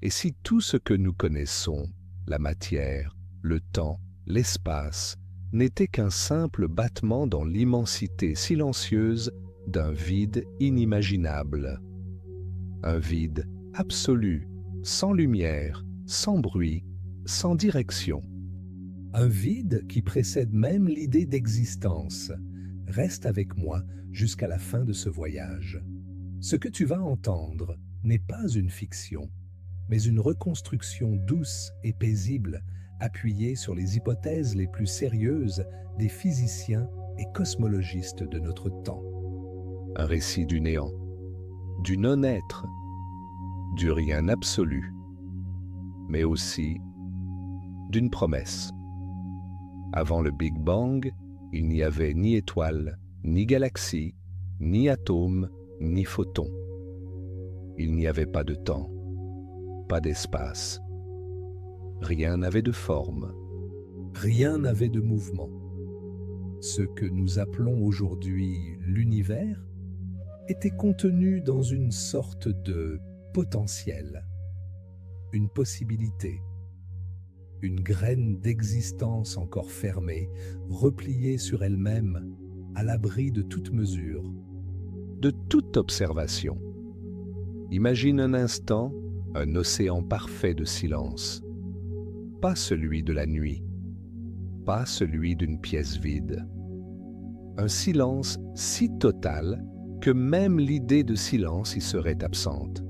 Et si tout ce que nous connaissons, la matière, le temps, l'espace, n'était qu'un simple battement dans l'immensité silencieuse d'un vide inimaginable? Un vide absolu, sans lumière, sans bruit, sans direction. Un vide qui précède même l'idée d'existence. Reste avec moi jusqu'à la fin de ce voyage. Ce que tu vas entendre n'est pas une fiction, mais une reconstruction douce et paisible, appuyée sur les hypothèses les plus sérieuses des physiciens et cosmologistes de notre temps. Un récit du néant, du non-être, du rien absolu, mais aussi d'une promesse. Avant le Big Bang, il n'y avait ni étoiles, ni galaxies, ni atomes, ni photons. Il n'y avait pas de temps, pas d'espace. Rien n'avait de forme, rien n'avait de mouvement. Ce que nous appelons aujourd'hui l'univers était contenu dans une sorte de potentiel, une possibilité, une graine d'existence encore fermée, repliée sur elle-même, à l'abri de toute mesure, de toute observation. Imagine un instant un océan parfait de silence, pas celui de la nuit, pas celui d'une pièce vide. Un silence si total que même l'idée de silence y serait absente.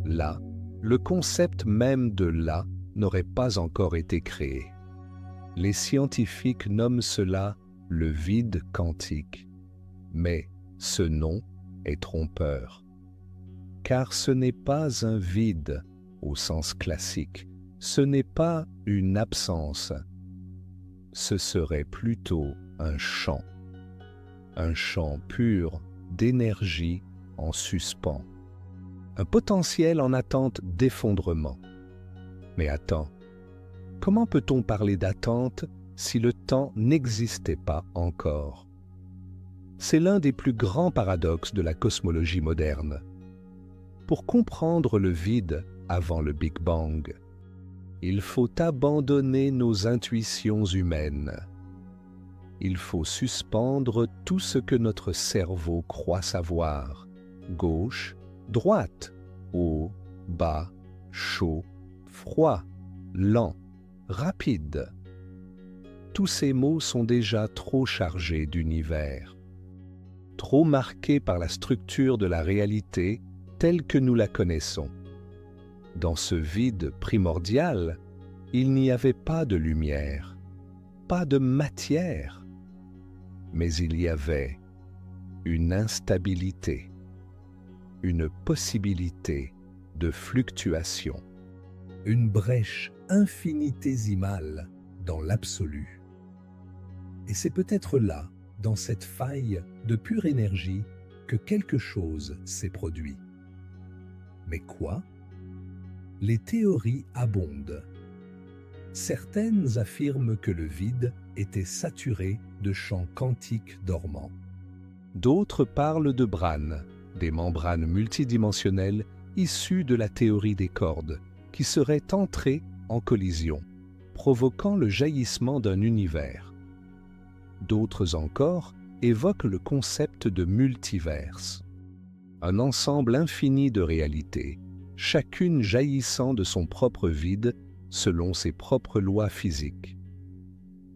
Là, le concept même de là n'aurait pas encore été créé. Les scientifiques nomment cela le vide quantique. Mais ce nom est trompeur. Car ce n'est pas un vide au sens classique, ce n'est pas une absence. Ce serait plutôt un champ pur d'énergie en suspens, un potentiel en attente d'effondrement. Mais attends, comment peut-on parler d'attente si le temps n'existait pas encore? C'est l'un des plus grands paradoxes de la cosmologie moderne. Pour comprendre le vide avant le Big Bang, il faut abandonner nos intuitions humaines. Il faut suspendre tout ce que notre cerveau croit savoir. Gauche, droite, haut, bas, chaud, froid, lent, rapide. Tous ces mots sont déjà trop chargés d'univers, trop marqués par la structure de la réalité telle que nous la connaissons. Dans ce vide primordial, il n'y avait pas de lumière, pas de matière, mais il y avait une instabilité, une possibilité de fluctuation, une brèche infinitésimale dans l'absolu. Et c'est peut-être là, dans cette faille de pure énergie, que quelque chose s'est produit. Mais quoi? Les théories abondent. Certaines affirment que le vide était saturé de champs quantiques dormants. D'autres parlent de brane, des membranes multidimensionnelles issues de la théorie des cordes, qui seraient entrées en collision, provoquant le jaillissement d'un univers. D'autres encore évoquent le concept de multiverse, un ensemble infini de réalités, chacune jaillissant de son propre vide selon ses propres lois physiques.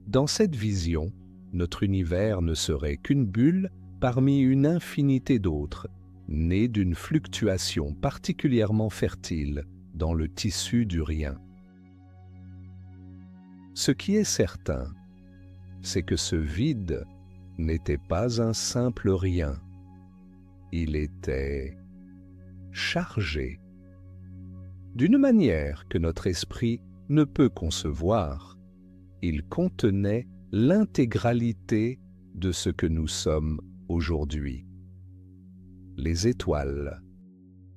Dans cette vision, notre univers ne serait qu'une bulle parmi une infinité d'autres, née d'une fluctuation particulièrement fertile dans le tissu du rien. Ce qui est certain, c'est que ce vide n'était pas un simple rien. Il était chargé, d'une manière que notre esprit ne peut concevoir. Il contenait l'intégralité de ce que nous sommes aujourd'hui. Les étoiles,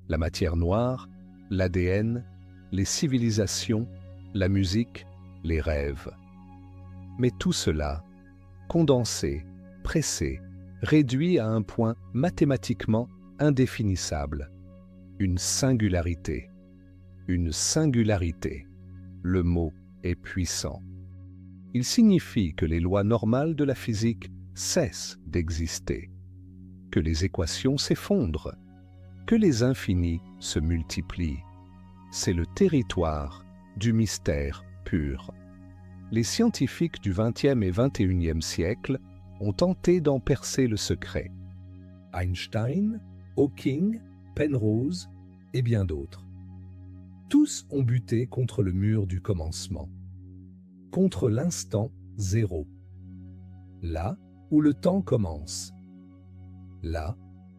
la matière noire, l'ADN, les civilisations, la musique, les rêves. Mais tout cela, condensé, pressé, réduit à un point mathématiquement indéfinissable, une singularité. une singularité. Le mot est puissant. Il signifie que les lois normales de la physique cessent d'exister, que les équations s'effondrent, que les infinis se multiplient. C'est le territoire du mystère pur. Les scientifiques du XXe et XXIe siècle ont tenté d'en percer le secret. Einstein, Hawking, Penrose et bien d'autres. Tous ont buté contre le mur du commencement, contre l'instant zéro, là où le temps commence, là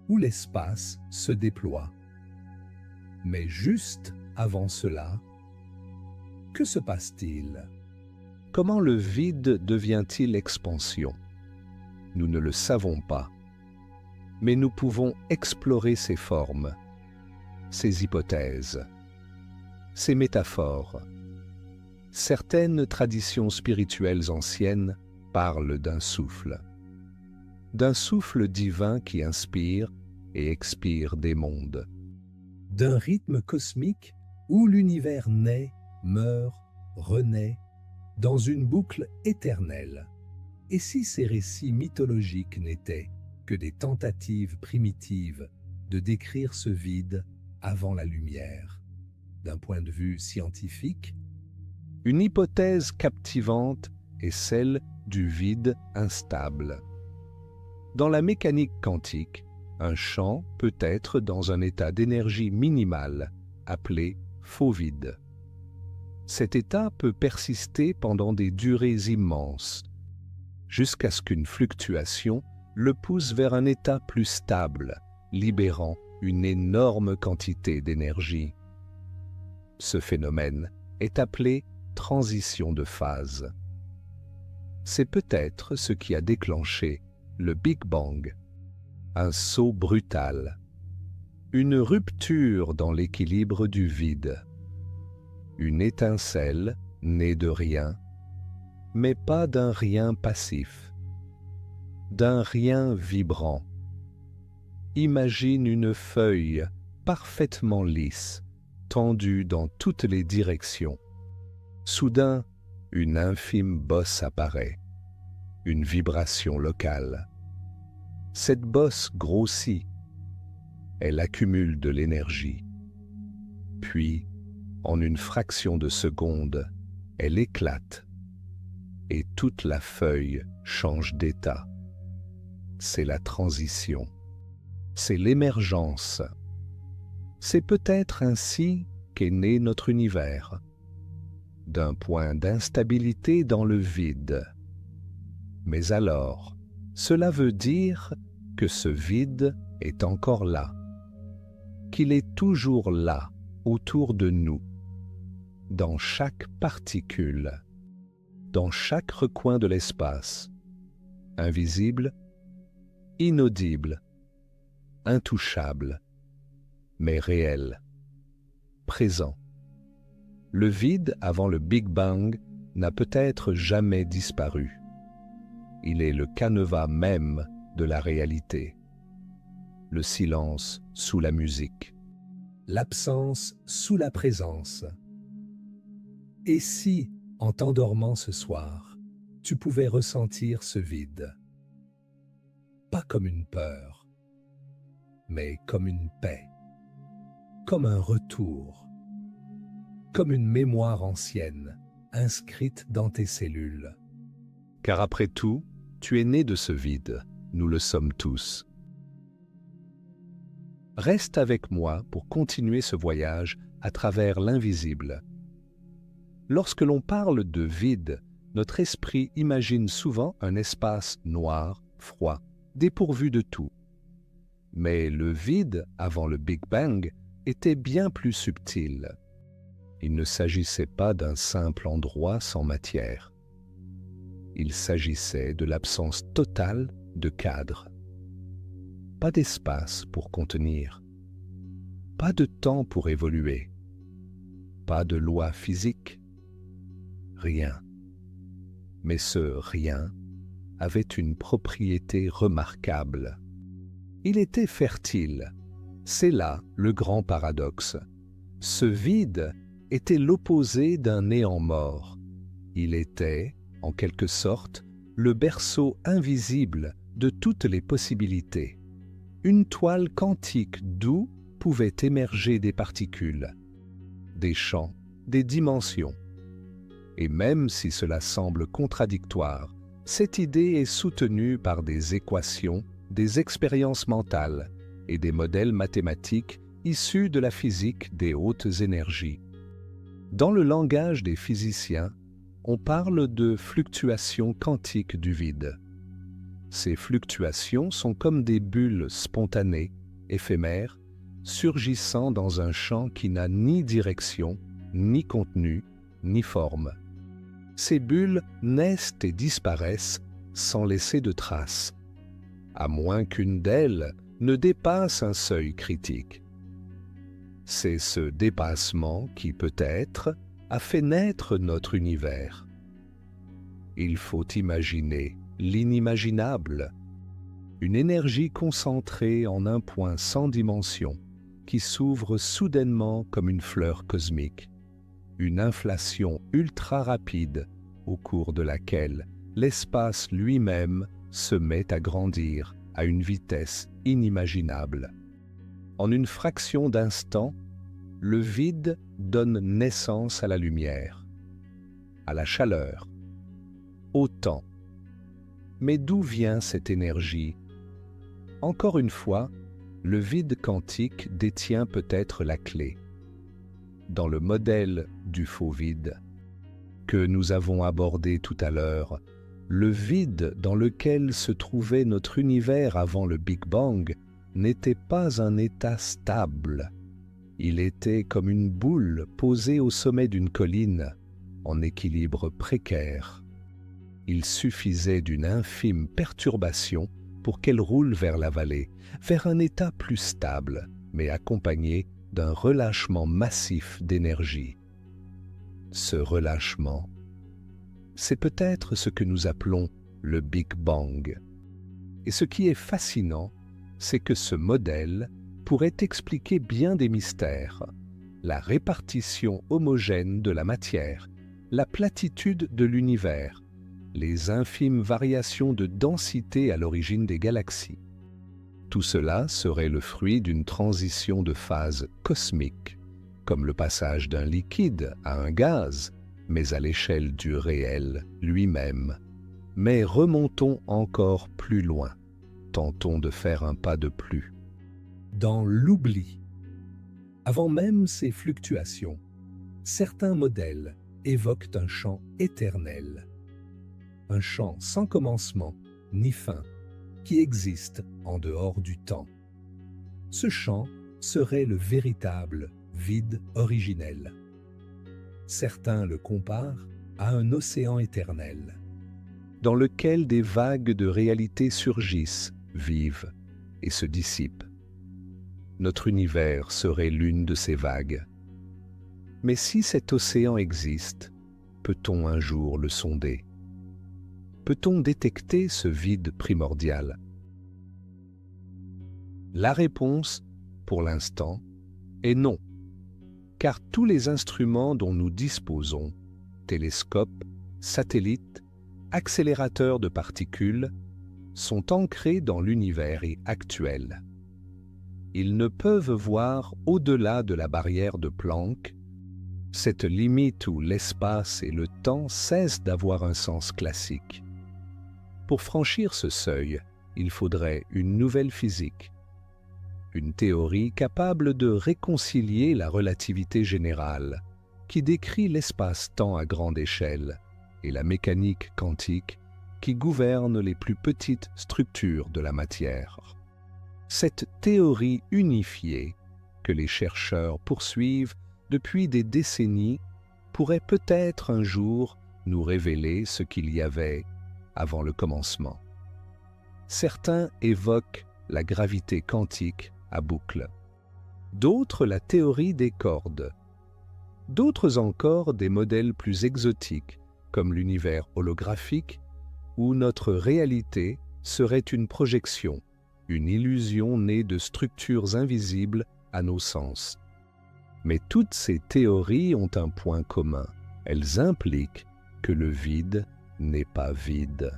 où l'espace se déploie. Mais juste avant cela, que se passe-t-il? Comment le vide devient-il expansion? Nous ne le savons pas, mais nous pouvons explorer ses formes, ses hypothèses, ses métaphores. Certaines traditions spirituelles anciennes parlent d'un souffle divin qui inspire et expire des mondes, d'un rythme cosmique où l'univers naît, meurt, renaît, dans une boucle éternelle. Et si ces récits mythologiques n'étaient que des tentatives primitives de décrire ce vide avant la lumière? D'un point de vue scientifique, une hypothèse captivante est celle du vide instable. Dans la mécanique quantique, un champ peut être dans un état d'énergie minimale, appelé faux vide. Cet état peut persister pendant des durées immenses, jusqu'à ce qu'une fluctuation le pousse vers un état plus stable, libérant une énorme quantité d'énergie. Ce phénomène est appelé transition de phase. C'est peut-être ce qui a déclenché le Big Bang, un saut brutal, une rupture dans l'équilibre du vide, une étincelle née de rien, mais pas d'un rien passif, d'un rien vibrant. Imagine une feuille parfaitement lisse, tendue dans toutes les directions. Soudain, une infime bosse apparaît, une vibration locale. Cette bosse grossit, elle accumule de l'énergie. Puis, en une fraction de seconde, elle éclate et toute la feuille change d'état. C'est la transition, c'est l'émergence. C'est peut-être ainsi qu'est né notre univers, d'un point d'instabilité dans le vide. Mais alors, cela veut dire que ce vide est encore là, qu'il est toujours là, autour de nous, dans chaque particule, dans chaque recoin de l'espace, invisible, inaudible, intouchable, mais réel, présent. Le vide avant le Big Bang n'a peut-être jamais disparu. Il est le canevas même de la réalité. Le silence sous la musique. L'absence sous la présence. Et si, en t'endormant ce soir, tu pouvais ressentir ce vide? Pas comme une peur, mais comme une paix, comme un retour, comme une mémoire ancienne, inscrite dans tes cellules. Car après tout, tu es né de ce vide, nous le sommes tous. Reste avec moi pour continuer ce voyage à travers l'invisible. Lorsque l'on parle de vide, notre esprit imagine souvent un espace noir, froid, dépourvu de tout. Mais le vide, avant le Big Bang, était bien plus subtil. Il ne s'agissait pas d'un simple endroit sans matière. Il s'agissait de l'absence totale de cadre. Pas d'espace pour contenir. Pas de temps pour évoluer. Pas de loi physique. Rien. Mais ce rien avait une propriété remarquable. Il était fertile. C'est là le grand paradoxe. Ce vide était l'opposé d'un néant mort. Il était, en quelque sorte, le berceau invisible de toutes les possibilités. Une toile quantique d'où pouvaient émerger des particules, des champs, des dimensions. Et même si cela semble contradictoire, cette idée est soutenue par des équations, des expériences mentales et des modèles mathématiques issus de la physique des hautes énergies. Dans le langage des physiciens, on parle de fluctuations quantiques du vide. Ces fluctuations sont comme des bulles spontanées, éphémères, surgissant dans un champ qui n'a ni direction, ni contenu, ni forme. Ces bulles naissent et disparaissent sans laisser de traces, à moins qu'une d'elles ne dépasse un seuil critique. C'est ce dépassement qui, peut-être, a fait naître notre univers. Il faut imaginer l'inimaginable, une énergie concentrée en un point sans dimension qui s'ouvre soudainement comme une fleur cosmique, une inflation ultra rapide au cours de laquelle l'espace lui-même se met à grandir à une vitesse inimaginable. En une fraction d'instant, le vide donne naissance à la lumière, à la chaleur, au temps. Mais d'où vient cette énergie? Encore une fois, le vide quantique détient peut-être la clé. Dans le modèle du faux vide que nous avons abordé tout à l'heure, le vide dans lequel se trouvait notre univers avant le Big Bang n'était pas un état stable. Il était comme une boule posée au sommet d'une colline, en équilibre précaire. Il suffisait d'une infime perturbation pour qu'elle roule vers la vallée, vers un état plus stable, mais accompagné d'un relâchement massif d'énergie. Ce relâchement, c'est peut-être ce que nous appelons le Big Bang. Et ce qui est fascinant, c'est que ce modèle pourrait expliquer bien des mystères, la répartition homogène de la matière, la platitude de l'univers, les infimes variations de densité à l'origine des galaxies. Tout cela serait le fruit d'une transition de phase cosmique, comme le passage d'un liquide à un gaz, mais à l'échelle du réel lui-même. Mais remontons encore plus loin, tentons de faire un pas de plus. Dans l'oubli, avant même ces fluctuations, certains modèles évoquent un champ éternel, un champ sans commencement ni fin, qui existe en dehors du temps. Ce champ serait le véritable vide originel. Certains le comparent à un océan éternel, dans lequel des vagues de réalité surgissent, vivent et se dissipent. Notre univers serait l'une de ces vagues. Mais si cet océan existe, peut-on un jour le sonder? Peut-on détecter ce vide primordial? La réponse, pour l'instant, est non, car tous les instruments dont nous disposons, télescopes, satellites, accélérateurs de particules, sont ancrés dans l'univers et actuels. Ils ne peuvent voir au-delà de la barrière de Planck, cette limite où l'espace et le temps cessent d'avoir un sens classique. Pour franchir ce seuil, il faudrait une nouvelle physique, une théorie capable de réconcilier la relativité générale, qui décrit l'espace-temps à grande échelle, et la mécanique quantique, qui gouverne les plus petites structures de la matière. Cette théorie unifiée, que les chercheurs poursuivent depuis des décennies, pourrait peut-être un jour nous révéler ce qu'il y avait avant le commencement. Certains évoquent la gravité quantique à boucle, d'autres la théorie des cordes, d'autres encore des modèles plus exotiques comme l'univers holographique où notre réalité serait une projection, une illusion née de structures invisibles à nos sens. Mais toutes ces théories ont un point commun. Elles impliquent que le vide n'est pas vide,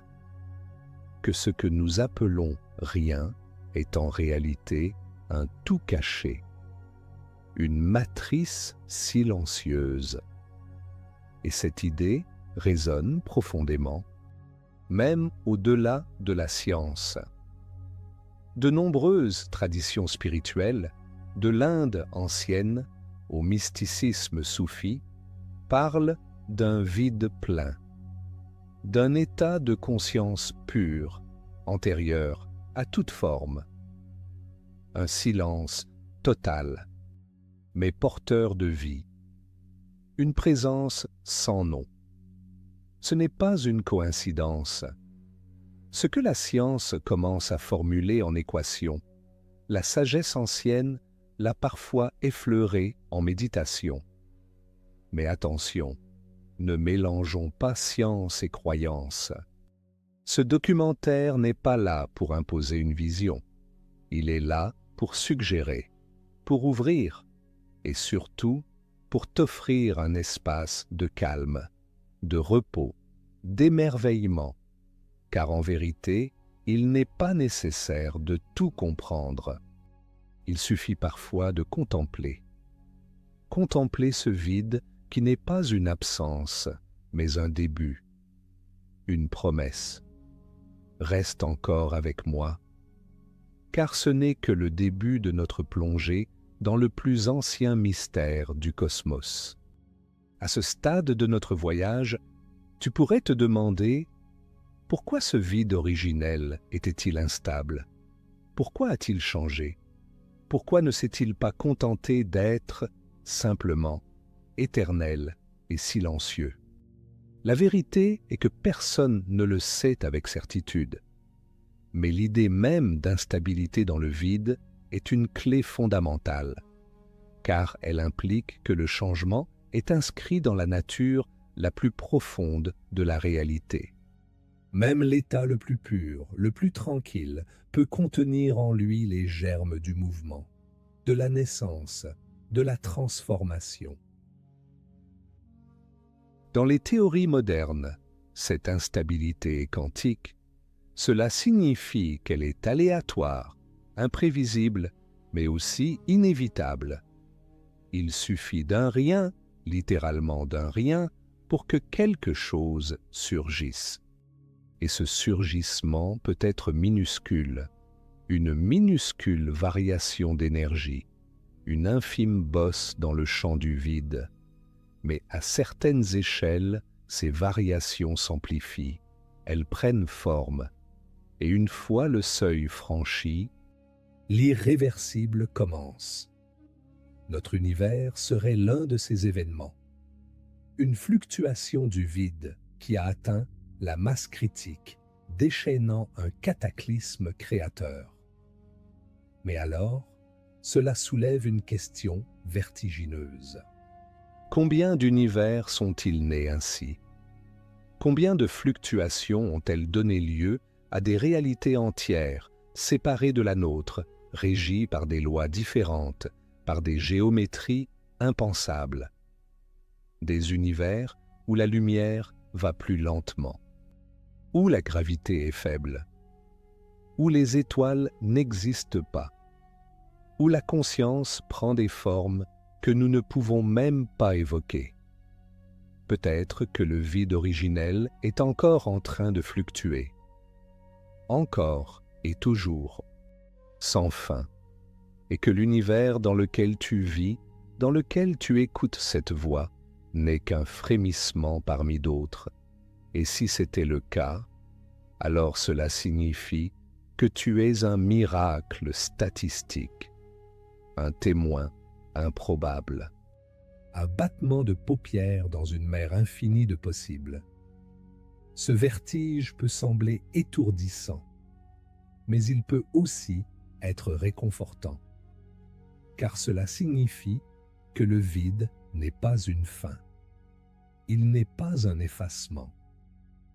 que ce que nous appelons rien est en réalité un tout caché, une matrice silencieuse. Et cette idée résonne profondément, même au-delà de la science. De nombreuses traditions spirituelles, de l'Inde ancienne au mysticisme soufi, parlent d'un vide plein, d'un état de conscience pure, antérieur à toute forme, un silence total, mais porteur de vie, une présence sans nom. Ce n'est pas une coïncidence. Ce que la science commence à formuler en équation, la sagesse ancienne l'a parfois effleuré en méditation. Mais attention, ne mélangeons pas science et croyance. Ce documentaire n'est pas là pour imposer une vision. Il est là pour suggérer, pour ouvrir et surtout pour t'offrir un espace de calme, de repos, d'émerveillement. Car en vérité, il n'est pas nécessaire de tout comprendre. Il suffit parfois de contempler. Contempler ce vide qui n'est pas une absence, mais un début, une promesse. Reste encore avec moi, car ce n'est que le début de notre plongée dans le plus ancien mystère du cosmos. À ce stade de notre voyage, tu pourrais te demander pourquoi ce vide originel était-il instable? Pourquoi a-t-il changé? Pourquoi ne s'est-il pas contenté d'être simplement éternel et silencieux? La vérité est que personne ne le sait avec certitude. Mais l'idée même d'instabilité dans le vide est une clé fondamentale, car elle implique que le changement est inscrit dans la nature la plus profonde de la réalité. Même l'état le plus pur, le plus tranquille, peut contenir en lui les germes du mouvement, de la naissance, de la transformation. Dans les théories modernes, cette instabilité est quantique. Cela signifie qu'elle est aléatoire, imprévisible, mais aussi inévitable. Il suffit d'un rien, littéralement d'un rien, pour que quelque chose surgisse. Et ce surgissement peut être minuscule, une minuscule variation d'énergie, une infime bosse dans le champ du vide. Mais à certaines échelles, ces variations s'amplifient, elles prennent forme, et une fois le seuil franchi, l'irréversible commence. Notre univers serait l'un de ces événements. Une fluctuation du vide qui a atteint la masse critique, déchaînant un cataclysme créateur. Mais alors, cela soulève une question vertigineuse. Combien d'univers sont-ils nés ainsi? Combien de fluctuations ont-elles donné lieu à des réalités entières, séparées de la nôtre, régies par des lois différentes, par des géométries impensables? Des univers où la lumière va plus lentement, où la gravité est faible, où les étoiles n'existent pas, où la conscience prend des formes que nous ne pouvons même pas évoquer. Peut-être que le vide originel est encore en train de fluctuer, encore et toujours, sans fin, et que l'univers dans lequel tu vis, dans lequel tu écoutes cette voix, n'est qu'un frémissement parmi d'autres. Et si c'était le cas, alors cela signifie que tu es un miracle statistique, un témoin improbable, un battement de paupières dans une mer infinie de possibles. Ce vertige peut sembler étourdissant, mais il peut aussi être réconfortant, car cela signifie que le vide n'est pas une fin. Il n'est pas un effacement.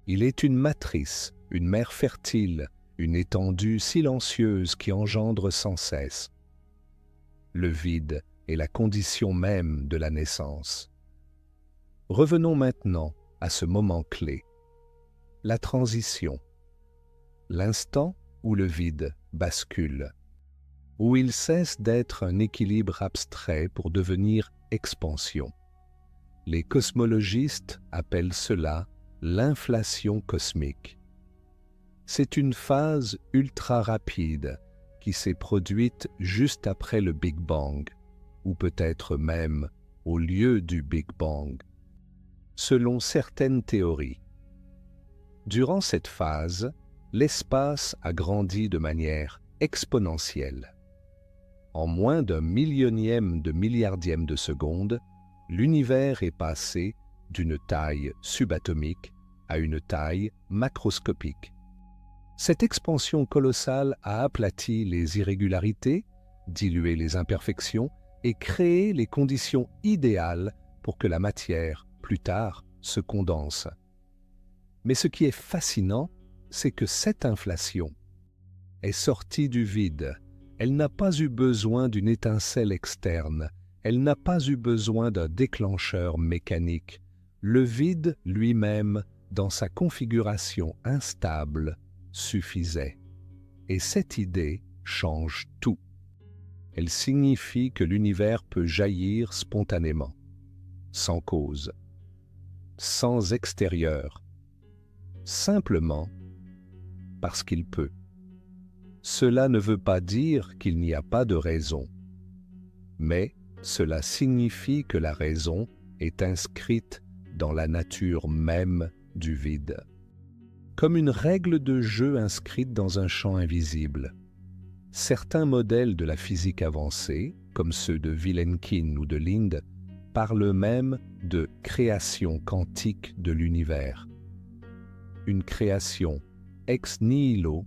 Il est une matrice, une mer fertile, une étendue silencieuse qui engendre sans cesse. Le vide est la condition même de la naissance. Revenons maintenant à ce moment clé, la transition, l'instant où le vide bascule, où il cesse d'être un équilibre abstrait pour devenir expansion. Les cosmologistes appellent cela l'inflation cosmique. C'est une phase ultra rapide qui s'est produite juste après le Big Bang, ou peut-être même au lieu du Big Bang, selon certaines théories. Durant cette phase, l'espace a grandi de manière exponentielle. En moins d'un millionième de milliardième de seconde, l'univers est passé d'une taille subatomique à une taille macroscopique. Cette expansion colossale a aplati les irrégularités, dilué les imperfections et créé les conditions idéales pour que la matière, plus tard, se condense. Mais ce qui est fascinant, c'est que cette inflation est sortie du vide. Elle n'a pas eu besoin d'une étincelle externe. Elle n'a pas eu besoin d'un déclencheur mécanique. Le vide lui-même, dans sa configuration instable, suffisait. Et cette idée change tout. Elle signifie que l'univers peut jaillir spontanément, sans cause, sans extérieur, simplement parce qu'il peut. Cela ne veut pas dire qu'il n'y a pas de raison, mais cela signifie que la raison est inscrite dans la nature même du vide, comme une règle de jeu inscrite dans un champ invisible. Certains modèles de la physique avancée, comme ceux de Vilenkin ou de Linde, parlent même de création quantique de l'univers. Une création ex nihilo,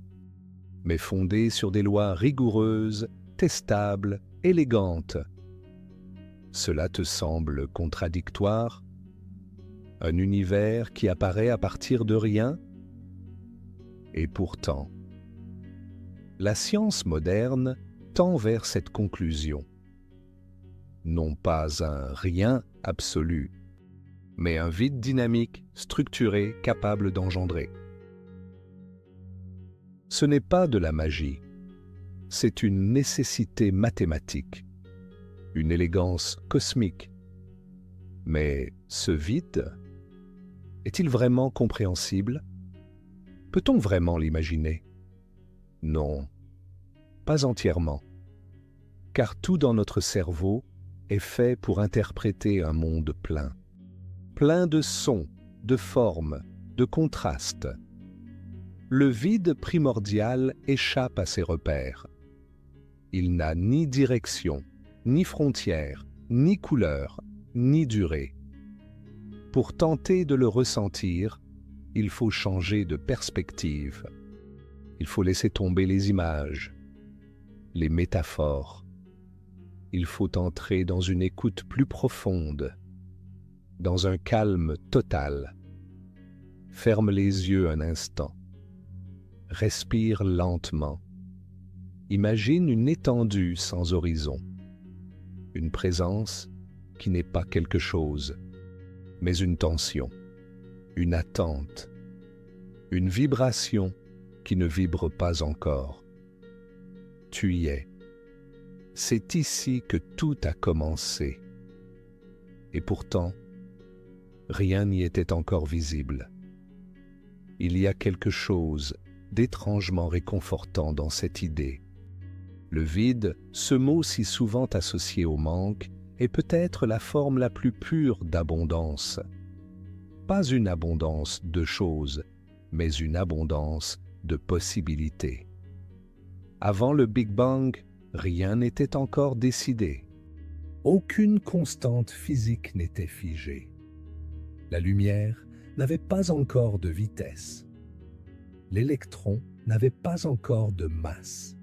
mais fondée sur des lois rigoureuses, testables, élégantes. Cela te semble contradictoire? Un univers qui apparaît à partir de rien? Et pourtant, la science moderne tend vers cette conclusion. Non pas un rien absolu, mais un vide dynamique, structuré, capable d'engendrer. Ce n'est pas de la magie, c'est une nécessité mathématique, une élégance cosmique. Mais ce vide, est-il vraiment compréhensible? Peut-on vraiment l'imaginer? Non, pas entièrement, car tout dans notre cerveau est fait pour interpréter un monde plein, plein de sons, de formes, de contrastes. Le vide primordial échappe à ses repères. Il n'a ni direction, ni frontière, ni couleur, ni durée. Pour tenter de le ressentir, il faut changer de perspective. Il faut laisser tomber les images, les métaphores. Il faut entrer dans une écoute plus profonde, dans un calme total. Ferme les yeux un instant. Respire lentement. Imagine une étendue sans horizon. Une présence qui n'est pas quelque chose, mais une tension, une attente, une vibration qui ne vibre pas encore. Tu y es. C'est ici que tout a commencé. Et pourtant, rien n'y était encore visible. Il y a quelque chose d'étrangement réconfortant dans cette idée. Le vide, ce mot si souvent associé au manque, est peut-être la forme la plus pure d'abondance. Pas une abondance de choses, mais une abondance de possibilités. Avant le Big Bang, rien n'était encore décidé. Aucune constante physique n'était figée. La lumière n'avait pas encore de vitesse. L'électron n'avait pas encore de masse.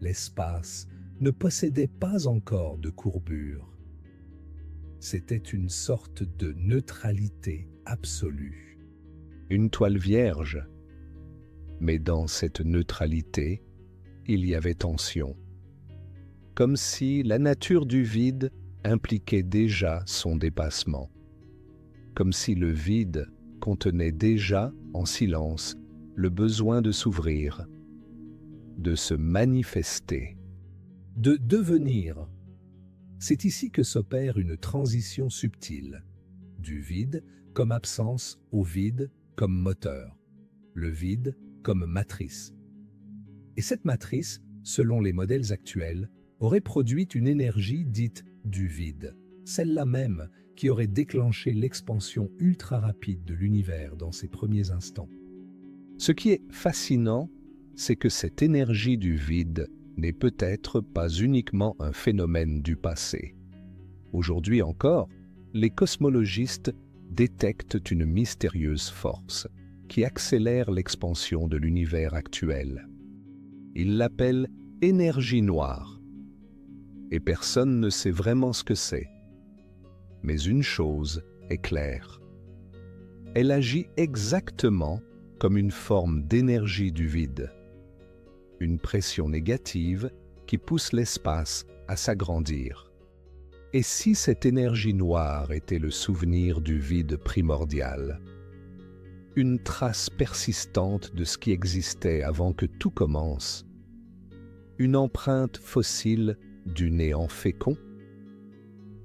L'espace ne possédait pas encore de courbure. C'était une sorte de neutralité absolue. Une toile vierge. Mais dans cette neutralité, il y avait tension. comme si la nature du vide impliquait déjà son dépassement, comme si le vide contenait déjà, en silence, le besoin de s'ouvrir, de se manifester, de devenir. C'est ici que s'opère une transition subtile, du vide comme absence au vide comme moteur, le vide comme matrice. Et cette matrice, selon les modèles actuels, aurait produit une énergie dite du vide, celle-là même qui aurait déclenché l'expansion ultra rapide de l'univers dans ses premiers instants. Ce qui est fascinant, c'est que cette énergie du vide n'est peut-être pas uniquement un phénomène du passé. Aujourd'hui encore, les cosmologistes détectent une mystérieuse force qui accélère l'expansion de l'univers actuel. Ils l'appellent énergie noire. Et personne ne sait vraiment ce que c'est. Mais une chose est claire. Elle agit exactement comme une forme d'énergie du vide. Une pression négative qui pousse l'espace à s'agrandir. Et si cette énergie noire était le souvenir du vide primordial, une trace persistante de ce qui existait avant que tout commence, une empreinte fossile du néant fécond,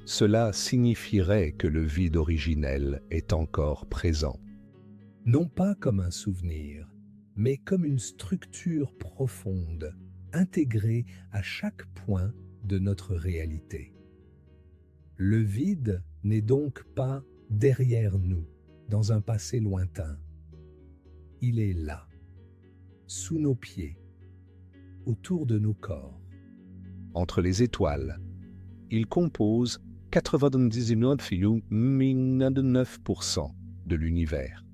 cela signifierait que le vide originel est encore présent. Non pas comme un souvenir, mais comme une structure profonde, intégrée à chaque point de notre réalité. Le vide n'est donc pas derrière nous, dans un passé lointain. Il est là, sous nos pieds, autour de nos corps. Entre les étoiles, il compose 99,9% de l'univers.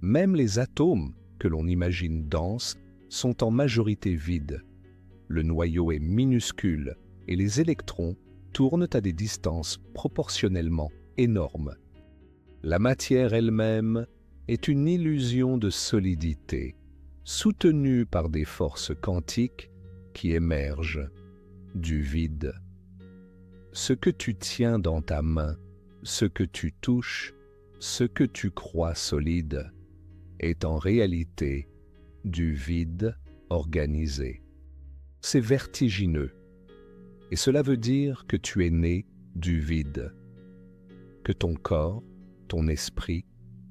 Même les atomes que l'on imagine denses sont en majorité vides. Le noyau est minuscule et les électrons tournent à des distances proportionnellement énormes. La matière elle-même est une illusion de solidité, soutenue par des forces quantiques qui émergent du vide. Ce que tu tiens dans ta main, ce que tu touches, ce que tu crois solide, est en réalité du vide organisé. C'est vertigineux, et cela veut dire que tu es né du vide, que ton corps, ton esprit,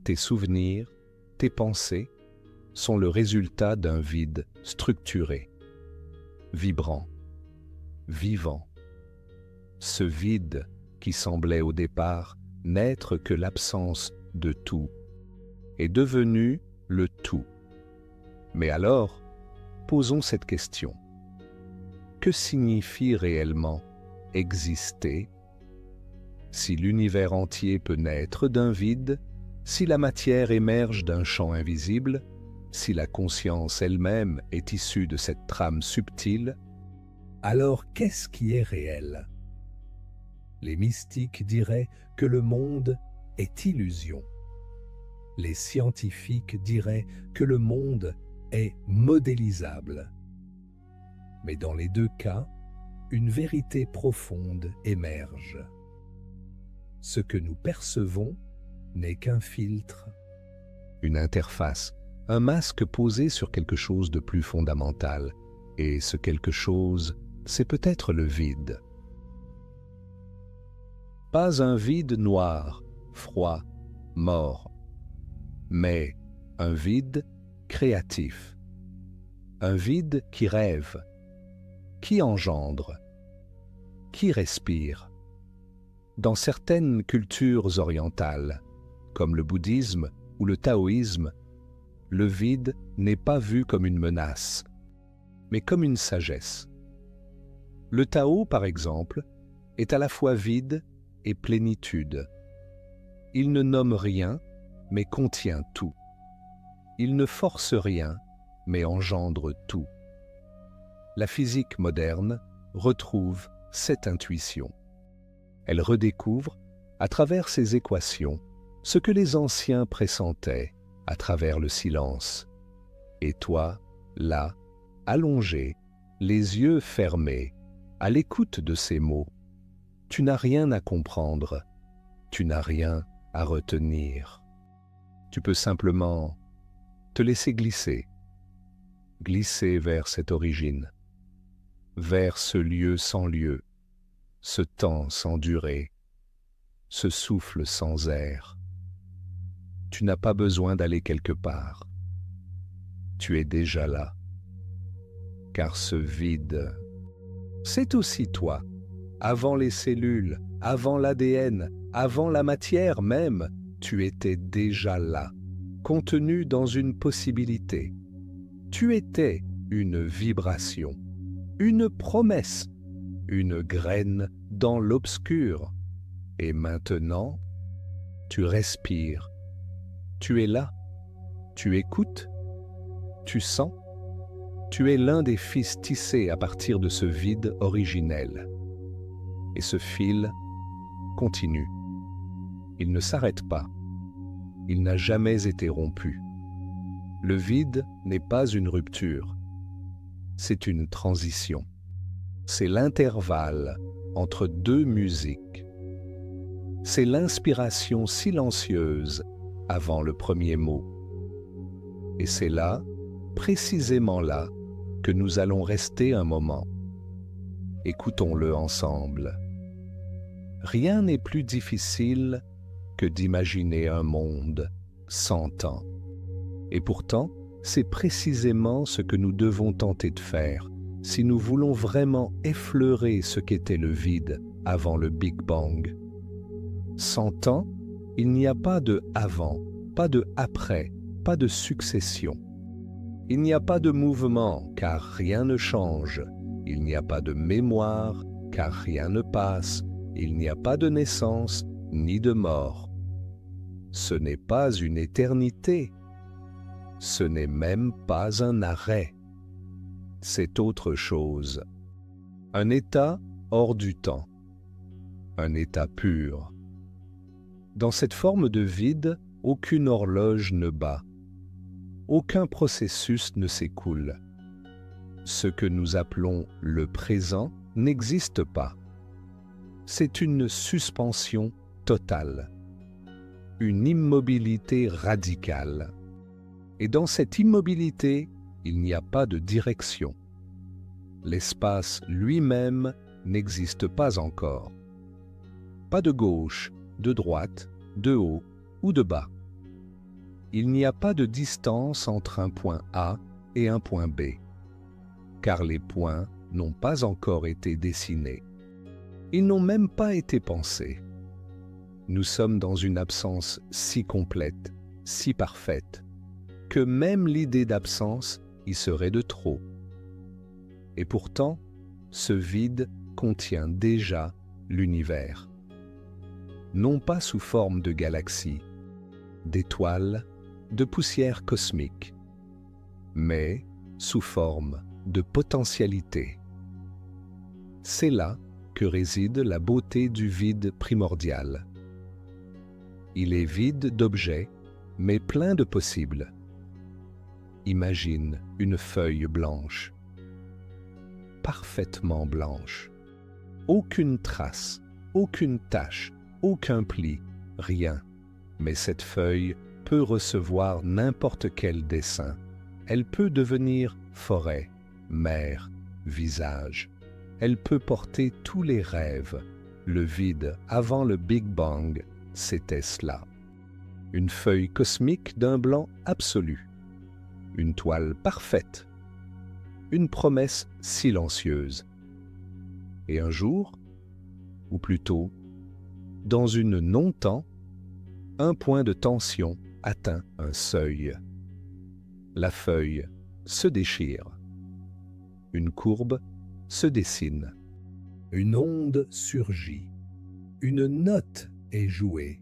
tes souvenirs, tes pensées sont le résultat d'un vide structuré, vibrant, vivant. Ce vide qui semblait au départ n'être que l'absence de tout est devenu le tout. Mais alors, posons cette question. Que signifie réellement exister? Si l'univers entier peut naître d'un vide, si la matière émerge d'un champ invisible, si la conscience elle-même est issue de cette trame subtile, alors qu'est-ce qui est réel? Les mystiques diraient que le monde est illusion. Les scientifiques diraient que le monde est modélisable. Mais dans les deux cas, une vérité profonde émerge. Ce que nous percevons n'est qu'un filtre, une interface, un masque posé sur quelque chose de plus fondamental. Et ce quelque chose, c'est peut-être le vide. Pas un vide noir, froid, mort, mais un vide créatif, un vide qui rêve, qui engendre, qui respire. Dans certaines cultures orientales, comme le bouddhisme ou le taoïsme, le vide n'est pas vu comme une menace, mais comme une sagesse. Le Tao, par exemple, est à la fois vide et plénitude. Il ne nomme rien, mais contient tout. Il ne force rien, mais engendre tout. La physique moderne retrouve cette intuition. Elle redécouvre, à travers ses équations, ce que les anciens pressentaient à travers le silence. Et toi, là, allongé, les yeux fermés, à l'écoute de ces mots, tu n'as rien à comprendre, tu n'as rien à retenir. Tu peux simplement te laisser glisser, glisser vers cette origine, vers ce lieu sans lieu, ce temps sans durée, ce souffle sans air. Tu n'as pas besoin d'aller quelque part. Tu es déjà là. Car ce vide, c'est aussi toi. Avant les cellules, avant l'ADN, avant la matière même, tu étais déjà là, contenu dans une possibilité. Tu étais une vibration, une promesse, une graine dans l'obscur. Et maintenant, tu respires. Tu es là. Tu écoutes. Tu sens. Tu es l'un des fils tissés à partir de ce vide originel. Et ce fil continue. Il ne s'arrête pas. Il n'a jamais été rompu. Le vide n'est pas une rupture. C'est une transition. C'est l'intervalle entre deux musiques. C'est l'inspiration silencieuse avant le premier mot. Et c'est là, précisément là, que nous allons rester un moment. Écoutons-le ensemble. Rien n'est plus difficile que d'imaginer un monde sans temps. Et pourtant, c'est précisément ce que nous devons tenter de faire si nous voulons vraiment effleurer ce qu'était le vide avant le Big Bang. Sans temps, il n'y a pas de avant, pas de après, pas de succession. Il n'y a pas de mouvement, car rien ne change. Il n'y a pas de mémoire, car rien ne passe. Il n'y a pas de naissance, ni de mort. Ce n'est pas une éternité. Ce n'est même pas un arrêt. C'est autre chose. Un état hors du temps. Un état pur. Dans cette forme de vide, aucune horloge ne bat. Aucun processus ne s'écoule. Ce que nous appelons le présent n'existe pas. C'est une suspension totale, une immobilité radicale. Et dans cette immobilité, il n'y a pas de direction. L'espace lui-même n'existe pas encore. Pas de gauche, de droite, de haut ou de bas. Il n'y a pas de distance entre un point A et un point B, car les points n'ont pas encore été dessinés. Ils n'ont même pas été pensés. Nous sommes dans une absence si complète, si parfaite, que même l'idée d'absence y serait de trop. Et pourtant, ce vide contient déjà l'univers. Non pas sous forme de galaxies, d'étoiles, de poussière cosmique, mais sous forme de potentialité. C'est là que réside la beauté du vide primordial. Il est vide d'objets, mais plein de possibles. Imagine une feuille blanche, parfaitement blanche. Aucune trace, aucune tache, aucun pli, rien. Mais cette feuille peut recevoir n'importe quel dessin. Elle peut devenir forêt, mer, visage. Elle peut porter tous les rêves. Le vide avant le Big Bang, c'était cela. Une feuille cosmique d'un blanc absolu. Une toile parfaite. Une promesse silencieuse. Et un jour, ou plutôt, dans une non-temps, un point de tension atteint un seuil. La feuille se déchire. Une courbe se dessine. Une onde surgit. Une note est jouée.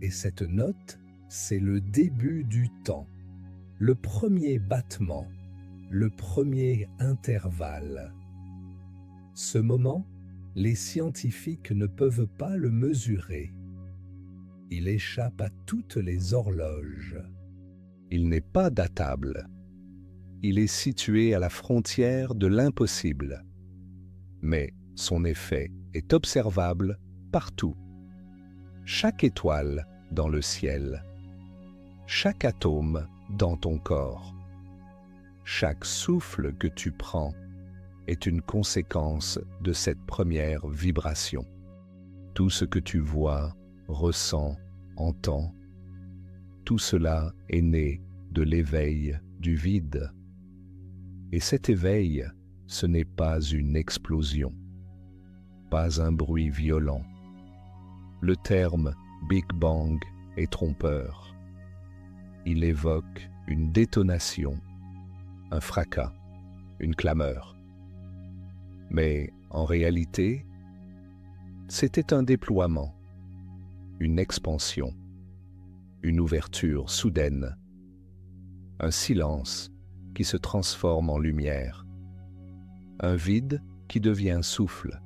Et cette note, c'est le début du temps. Le premier battement. Le premier intervalle. Ce moment, les scientifiques ne peuvent pas le mesurer. Il échappe à toutes les horloges. Il n'est pas datable. Il est situé à la frontière de l'impossible. Mais Son effet est observable partout. Chaque étoile dans le ciel, chaque atome dans ton corps, chaque souffle que tu prends est une conséquence de cette première vibration. Tout ce que tu vois, ressens, entends, tout cela est né de l'éveil du vide. Et cet éveil, ce n'est pas une explosion, pas un bruit violent. Le terme Big Bang est trompeur. Il évoque une détonation, un fracas, une clameur. Mais en réalité, c'était un déploiement, une expansion, une ouverture soudaine, un silence qui se transforme en lumière, un vide qui devient souffle,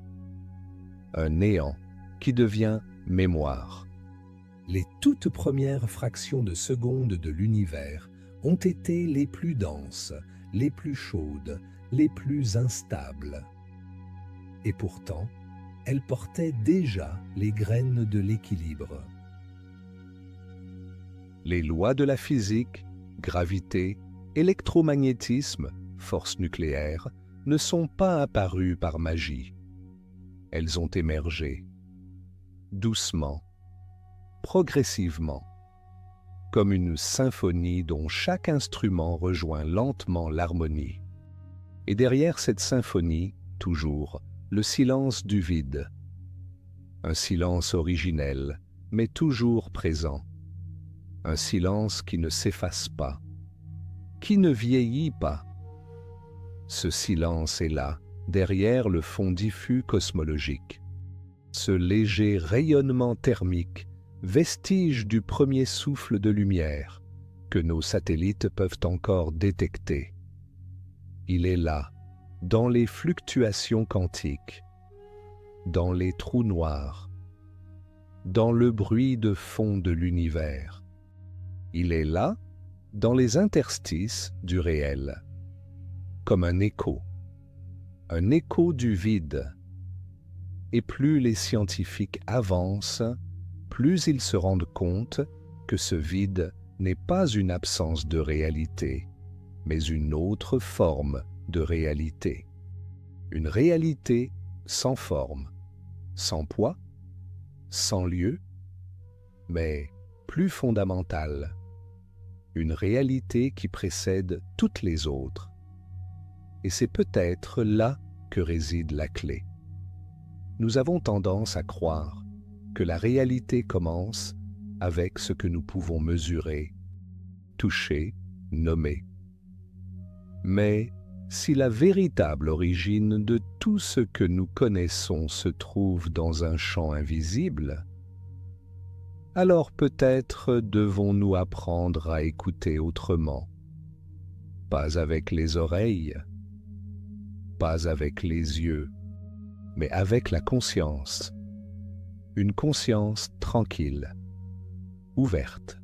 un néant qui devient mémoire. Les toutes premières fractions de seconde de l'univers ont été les plus denses, les plus chaudes, les plus instables. Et pourtant, elles portaient déjà les graines de l'équilibre. Les lois de la physique, gravité, électromagnétisme, force nucléaire, ne sont pas apparues par magie. Elles ont émergé, doucement, progressivement, comme une symphonie dont chaque instrument rejoint lentement l'harmonie. Et derrière cette symphonie, toujours, le silence du vide. Un silence originel, mais toujours présent. Un silence qui ne s'efface pas, qui ne vieillit pas. Ce silence est là, derrière le fond diffus cosmologique. Ce léger rayonnement thermique, vestige du premier souffle de lumière, que nos satellites peuvent encore détecter. Il est là, dans les fluctuations quantiques, dans les trous noirs, dans le bruit de fond de l'univers. Il est là, dans les interstices du réel, comme un écho du vide. Et plus les scientifiques avancent, plus ils se rendent compte que ce vide n'est pas une absence de réalité, mais une autre forme de réalité. Une réalité sans forme, sans poids, sans lieu, mais plus fondamentale. Une réalité qui précède toutes les autres. Et c'est peut-être là que réside la clé. Nous avons tendance à croire que la réalité commence avec ce que nous pouvons mesurer, toucher, nommer. Mais si la véritable origine de tout ce que nous connaissons se trouve dans un champ invisible, alors peut-être devons-nous apprendre à écouter autrement, pas avec les oreilles, pas avec les yeux, mais avec la conscience, une conscience tranquille, ouverte,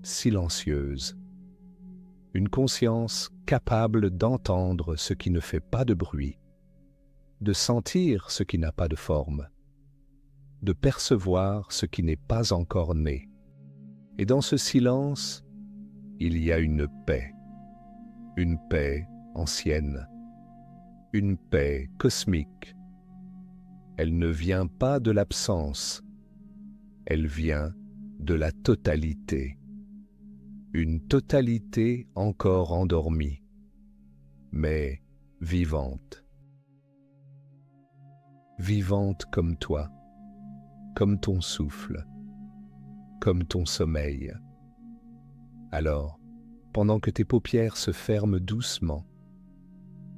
silencieuse, une conscience capable d'entendre ce qui ne fait pas de bruit, de sentir ce qui n'a pas de forme, de percevoir ce qui n'est pas encore né. Et dans ce silence, il y a une paix ancienne, une paix cosmique. Elle ne vient pas de l'absence, elle vient de la totalité. Une totalité encore endormie, mais vivante. Vivante comme toi, comme ton souffle, comme ton sommeil. Alors, pendant que tes paupières se ferment doucement,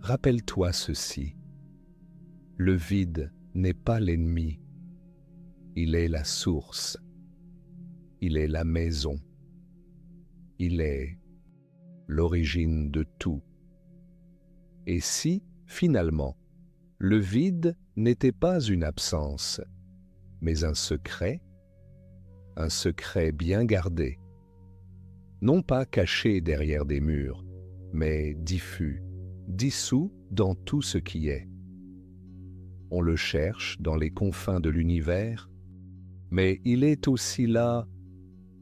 rappelle-toi ceci. Le vide n'est pas l'ennemi, il est la source, il est la maison, il est l'origine de tout. Et si, finalement, le vide n'était pas une absence, mais un secret bien gardé, non pas caché derrière des murs, mais diffus, dissous dans tout ce qui est. On le cherche dans les confins de l'univers, mais il est aussi là,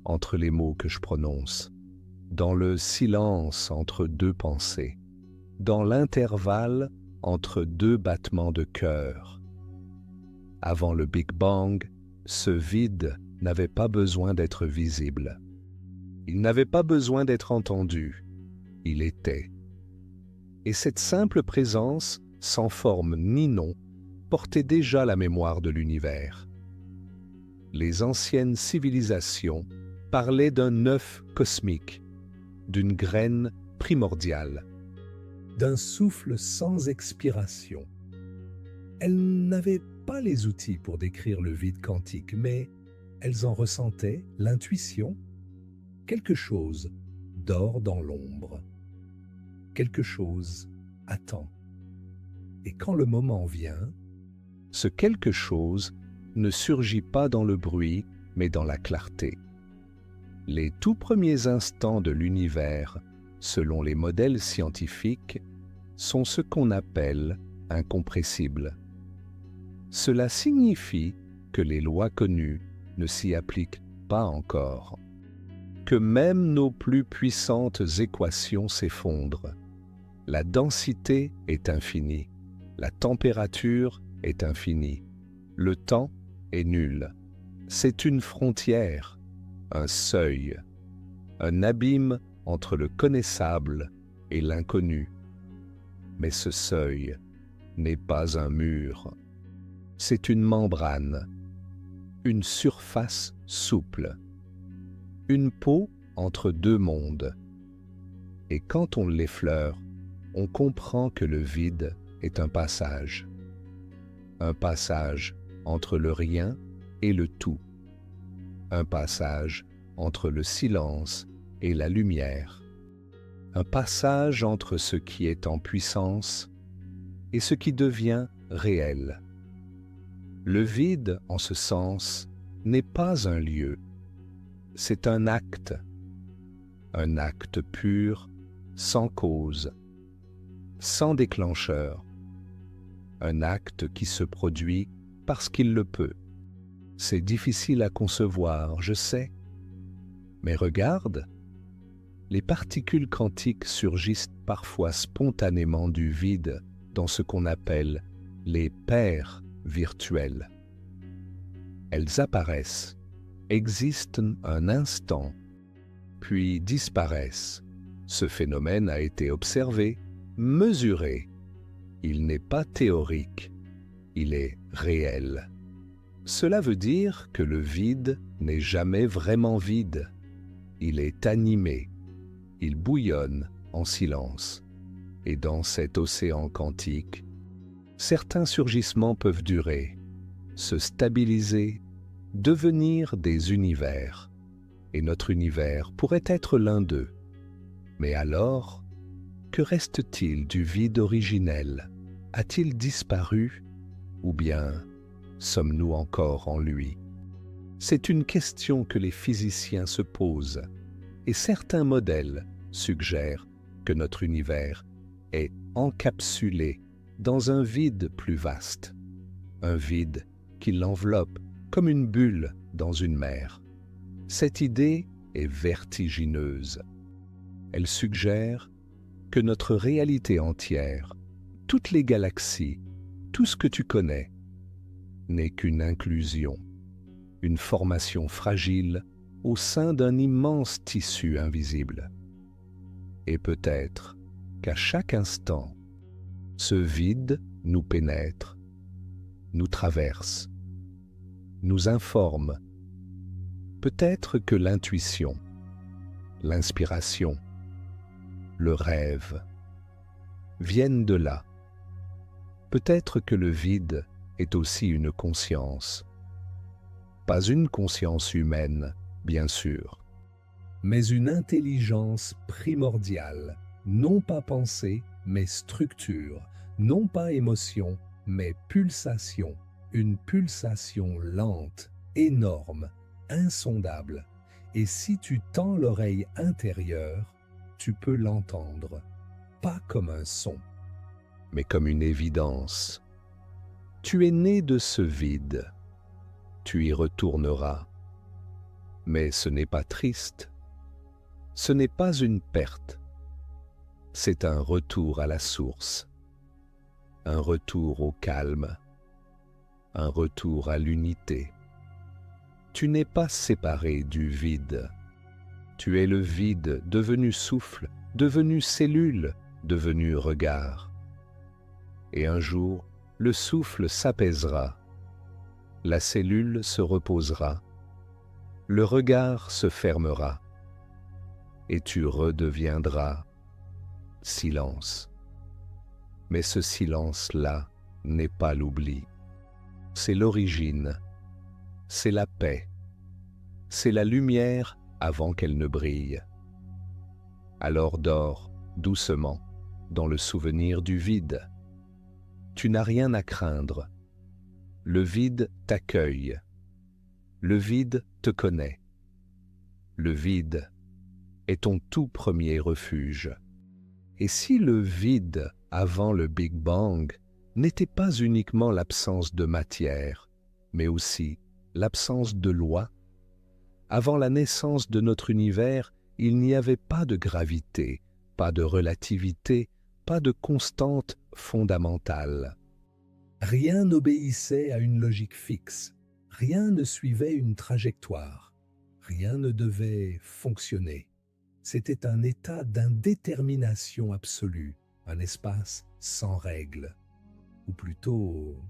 entre les mots que je prononce, dans le silence entre deux pensées, dans l'intervalle entre deux battements de cœur. Avant le Big Bang, ce vide n'avait pas besoin d'être visible. Il n'avait pas besoin d'être entendu. Il était. Et cette simple présence, sans forme ni nom, portait déjà la mémoire de l'univers. Les anciennes civilisations parlaient d'un œuf cosmique, d'une graine primordiale, d'un souffle sans expiration. Elles n'avaient pas les outils pour décrire le vide quantique, mais elles en ressentaient l'intuition. Quelque chose dort dans l'ombre. Quelque chose attend. Et quand le moment vient, ce quelque chose ne surgit pas dans le bruit, mais dans la clarté. Les tout premiers instants de l'univers, selon les modèles scientifiques, sont ce qu'on appelle incompressibles. Cela signifie que les lois connues ne s'y appliquent pas encore, que même nos plus puissantes équations s'effondrent. La densité est infinie, la température est infinie, le temps est nul. C'est une frontière, un seuil, un abîme entre le connaissable et l'inconnu. Mais ce seuil n'est pas un mur, c'est une membrane, une surface souple, une peau entre deux mondes. Et quand on l'effleure, on comprend que le vide est un passage entre le rien et le tout, un passage entre le silence et la lumière, un passage entre ce qui est en puissance et ce qui devient réel. Le vide, en ce sens, n'est pas un lieu, c'est un acte pur, sans cause, sans déclencheur, un acte qui se produit parce qu'il le peut. C'est difficile à concevoir, je sais, mais regarde, les particules quantiques surgissent parfois spontanément du vide dans ce qu'on appelle les paires virtuelles. Elles apparaissent, existent un instant, puis disparaissent. Ce phénomène a été observé, mesuré. Il n'est pas théorique, il est réel. Cela veut dire que le vide n'est jamais vraiment vide. Il est animé, il bouillonne en silence. Et dans cet océan quantique, certains surgissements peuvent durer, se stabiliser, devenir des univers. Et notre univers pourrait être l'un d'eux. Mais alors, que reste-t-il du vide originel? A-t-il disparu? Ou bien sommes-nous encore en lui? C'est une question que les physiciens se posent, et certains modèles suggèrent que notre univers est encapsulé dans un vide plus vaste, un vide qui l'enveloppe comme une bulle dans une mer. Cette idée est vertigineuse. Elle suggère que notre réalité entière, toutes les galaxies, tout ce que tu connais, n'est qu'une inclusion, une formation fragile au sein d'un immense tissu invisible. Et peut-être qu'à chaque instant, ce vide nous pénètre, nous traverse, nous informe. Peut-être que l'intuition, l'inspiration, le rêve viennent de là. Peut-être que le vide est aussi une conscience. Pas une conscience humaine, bien sûr, mais une intelligence primordiale, non pas pensée, mais structure, non pas émotion, mais pulsation, une pulsation lente, énorme, insondable. Et si tu tends l'oreille intérieure, tu peux l'entendre, pas comme un son, mais comme une évidence. Tu es né de ce vide. Tu y retourneras. Mais ce n'est pas triste. Ce n'est pas une perte. C'est un retour à la source. Un retour au calme. Un retour à l'unité. Tu n'es pas séparé du vide. Tu es le vide devenu souffle, devenu cellule, devenu regard. Et un jour, le souffle s'apaisera. La cellule se reposera. Le regard se fermera. Et tu redeviendras silence. Mais ce silence-là n'est pas l'oubli. C'est l'origine. C'est la paix. C'est la lumière avant qu'elle ne brille. Alors dors doucement dans le souvenir du vide. Tu n'as rien à craindre. Le vide t'accueille. Le vide te connaît. Le vide est ton tout premier refuge. Et si le vide avant le Big Bang n'était pas uniquement l'absence de matière, mais aussi l'absence de loi, avant la naissance de notre univers, il n'y avait pas de gravité, pas de relativité, pas de constante fondamentale. Rien n'obéissait à une logique fixe, rien ne suivait une trajectoire, rien ne devait fonctionner. C'était un état d'indétermination absolue, un espace sans règles, ou plutôt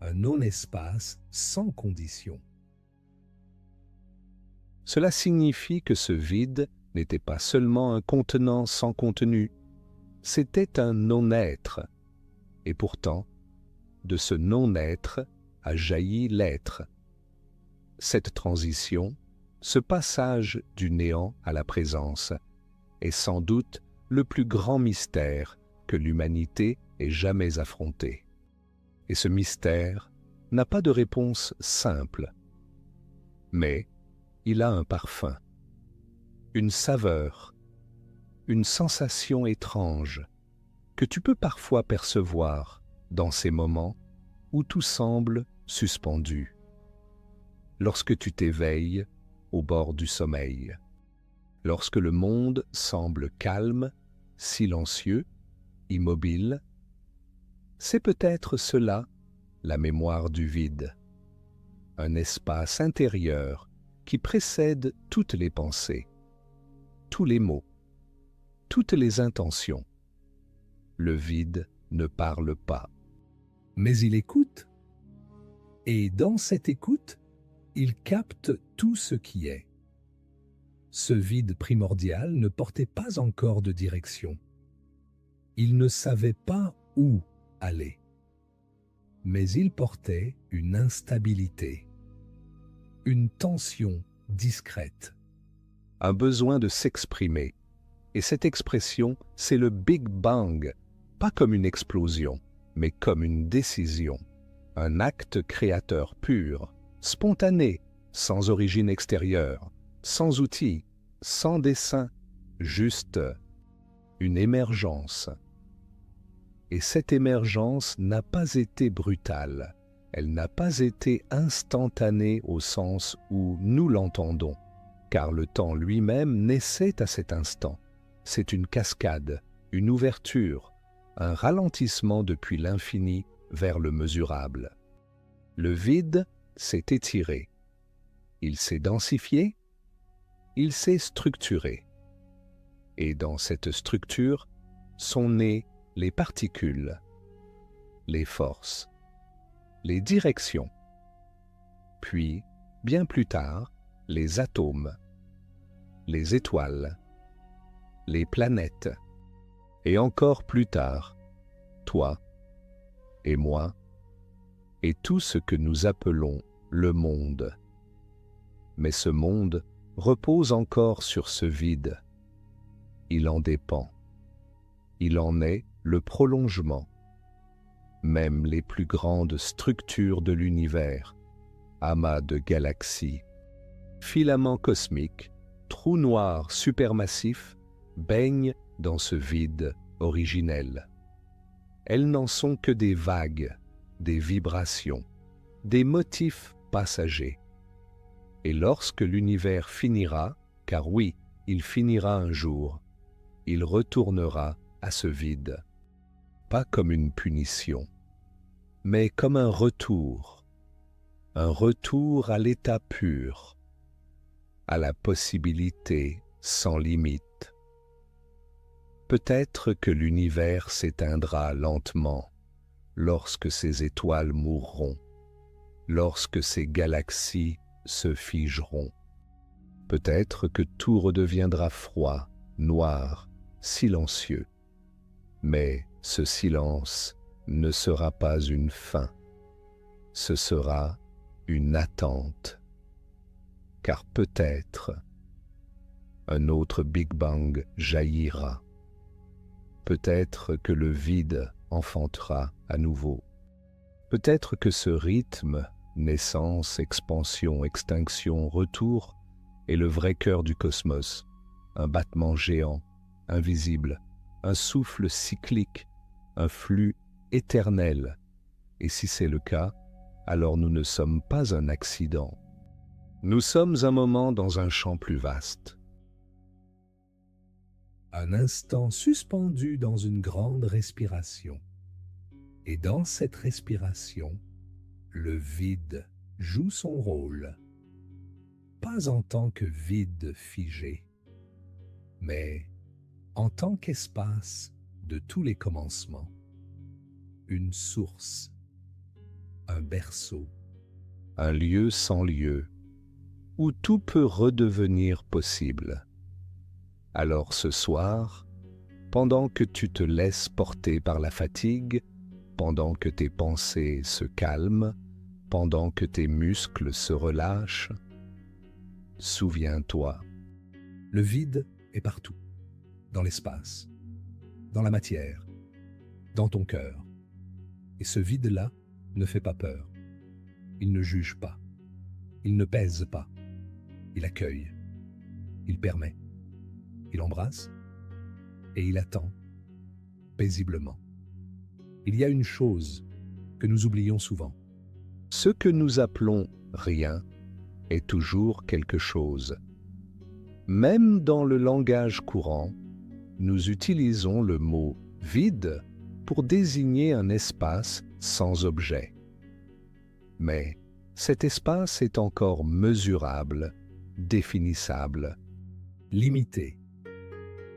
un non-espace sans conditions. Cela signifie que ce vide n'était pas seulement un contenant sans contenu, c'était un non-être. Et pourtant, de ce non-être a jailli l'être. Cette transition, ce passage du néant à la présence, est sans doute le plus grand mystère que l'humanité ait jamais affronté. Et ce mystère n'a pas de réponse simple, mais il a un parfum, une saveur, une sensation étrange que tu peux parfois percevoir dans ces moments où tout semble suspendu. Lorsque tu t'éveilles au bord du sommeil, lorsque le monde semble calme, silencieux, immobile, c'est peut-être cela, la mémoire du vide, un espace intérieur qui précède toutes les pensées, tous les mots, toutes les intentions. Le vide ne parle pas, mais il écoute. Et dans cette écoute, il capte tout ce qui est. Ce vide primordial ne portait pas encore de direction. Il ne savait pas où aller. Mais il portait une instabilité, une tension discrète, un besoin de s'exprimer. Et cette expression, c'est le Big Bang, pas comme une explosion, mais comme une décision, un acte créateur pur, spontané, sans origine extérieure, sans outils, sans dessein, juste une émergence. Et cette émergence n'a pas été brutale, elle n'a pas été instantanée au sens où nous l'entendons, car le temps lui-même naissait à cet instant. C'est une cascade, une ouverture, un ralentissement depuis l'infini vers le mesurable. Le vide s'est étiré, il s'est densifié, il s'est structuré. Et dans cette structure sont nées les particules, les forces, les directions, puis, bien plus tard, les atomes, les étoiles, les planètes, et encore plus tard, toi et moi, et tout ce que nous appelons le monde. Mais ce monde repose encore sur ce vide. Il en dépend. Il en est le prolongement. Même les plus grandes structures de l'univers, amas de galaxies, filaments cosmiques, trous noirs supermassifs, baignent dans ce vide originel. Elles n'en sont que des vagues, des vibrations, des motifs passagers. Et lorsque l'univers finira, car oui, il finira un jour, il retournera à ce vide, pas comme une punition, mais comme un retour à l'état pur, à la possibilité sans limite. Peut-être que l'univers s'éteindra lentement lorsque ces étoiles mourront, lorsque ces galaxies se figeront. Peut-être que tout redeviendra froid, noir, silencieux. Mais ce silence ne sera pas une fin, ce sera une attente. Car peut-être un autre Big Bang jaillira. Peut-être que le vide enfantera à nouveau. Peut-être que ce rythme, naissance, expansion, extinction, retour, est le vrai cœur du cosmos, un battement géant, invisible, un souffle cyclique, un flux éternel. Et si c'est le cas, alors nous ne sommes pas un accident. Nous sommes un moment dans un champ plus vaste. Un instant suspendu dans une grande respiration. Et dans cette respiration, le vide joue son rôle. Pas en tant que vide figé, mais en tant qu'espace de tous les commencements. Une source, un berceau, un lieu sans lieu, où tout peut redevenir possible. Alors ce soir, pendant que tu te laisses porter par la fatigue, pendant que tes pensées se calment, pendant que tes muscles se relâchent, souviens-toi, le vide est partout, dans l'espace, dans la matière, dans ton cœur. Et ce vide-là ne fait pas peur. Il ne juge pas. Il ne pèse pas. Il accueille. Il permet. Il embrasse. Et il attend, paisiblement. Il y a une chose que nous oublions souvent. Ce que nous appelons rien est toujours quelque chose. Même dans le langage courant, nous utilisons le mot « vide » pour désigner un espace sans objet. Mais cet espace est encore mesurable, définissable, limité.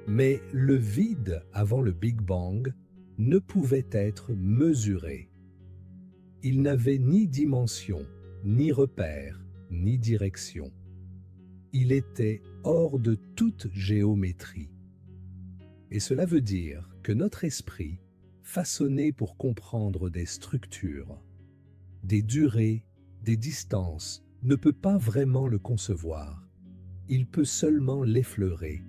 Mais le vide avant le Big Bang ne pouvait être mesuré. Il n'avait ni dimension, ni repère, ni direction. Il était hors de toute géométrie. Et cela veut dire que notre esprit, façonné pour comprendre des structures, des durées, des distances, ne peut pas vraiment le concevoir. Il peut seulement l'effleurer,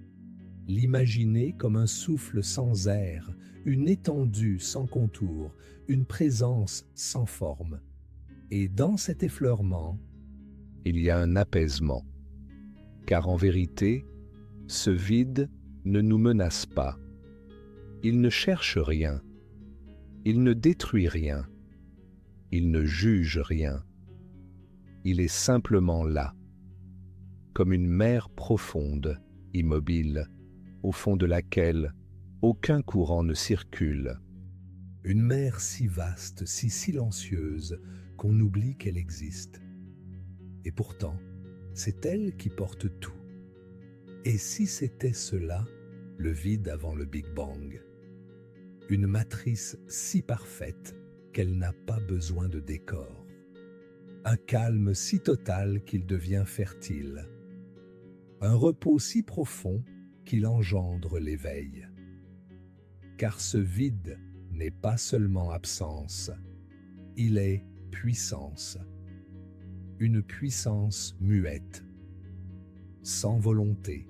l'imaginer comme un souffle sans air, une étendue sans contour, une présence sans forme. Et dans cet effleurement, il y a un apaisement. Car en vérité, ce vide ne nous menace pas. Il ne cherche rien. Il ne détruit rien. Il ne juge rien. Il est simplement là, comme une mer profonde, immobile, au fond de laquelle aucun courant ne circule. Une mer si vaste, si silencieuse, qu'on oublie qu'elle existe. Et pourtant, c'est elle qui porte tout. Et si c'était cela, le vide avant le Big Bang? Une matrice si parfaite qu'elle n'a pas besoin de décor. Un calme si total qu'il devient fertile. Un repos si profond qu'il engendre l'éveil. Car ce vide n'est pas seulement absence, il est puissance. Une puissance muette, sans volonté,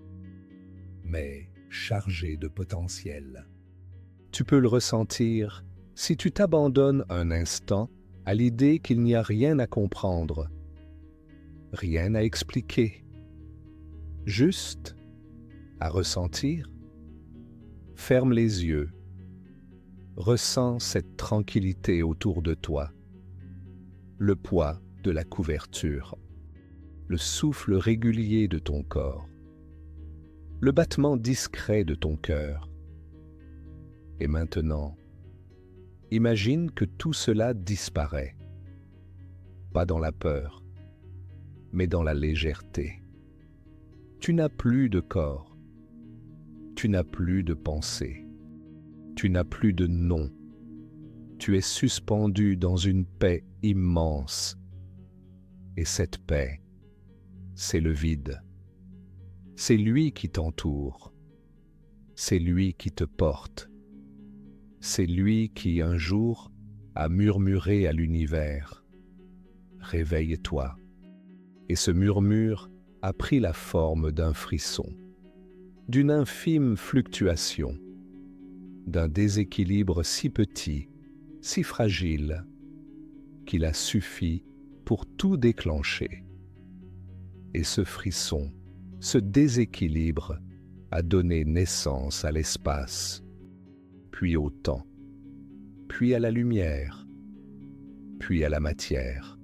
mais chargée de potentiel. Tu peux le ressentir si tu t'abandonnes un instant à l'idée qu'il n'y a rien à comprendre, rien à expliquer, juste à ressentir. Ferme les yeux, ressens cette tranquillité autour de toi, le poids de la couverture, le souffle régulier de ton corps, le battement discret de ton cœur. Et maintenant, imagine que tout cela disparaît, pas dans la peur, mais dans la légèreté. Tu n'as plus de corps, tu n'as plus de pensée, tu n'as plus de nom. Tu es suspendu dans une paix immense. Et cette paix, c'est le vide. C'est lui qui t'entoure. C'est lui qui te porte. C'est lui qui, un jour, a murmuré à l'univers « Réveille-toi ». Et ce murmure a pris la forme d'un frisson, d'une infime fluctuation, d'un déséquilibre si petit, si fragile, qu'il a suffi pour tout déclencher. Et ce frisson, ce déséquilibre, a donné naissance à l'espace, puis au temps, puis à la lumière, puis à la matière.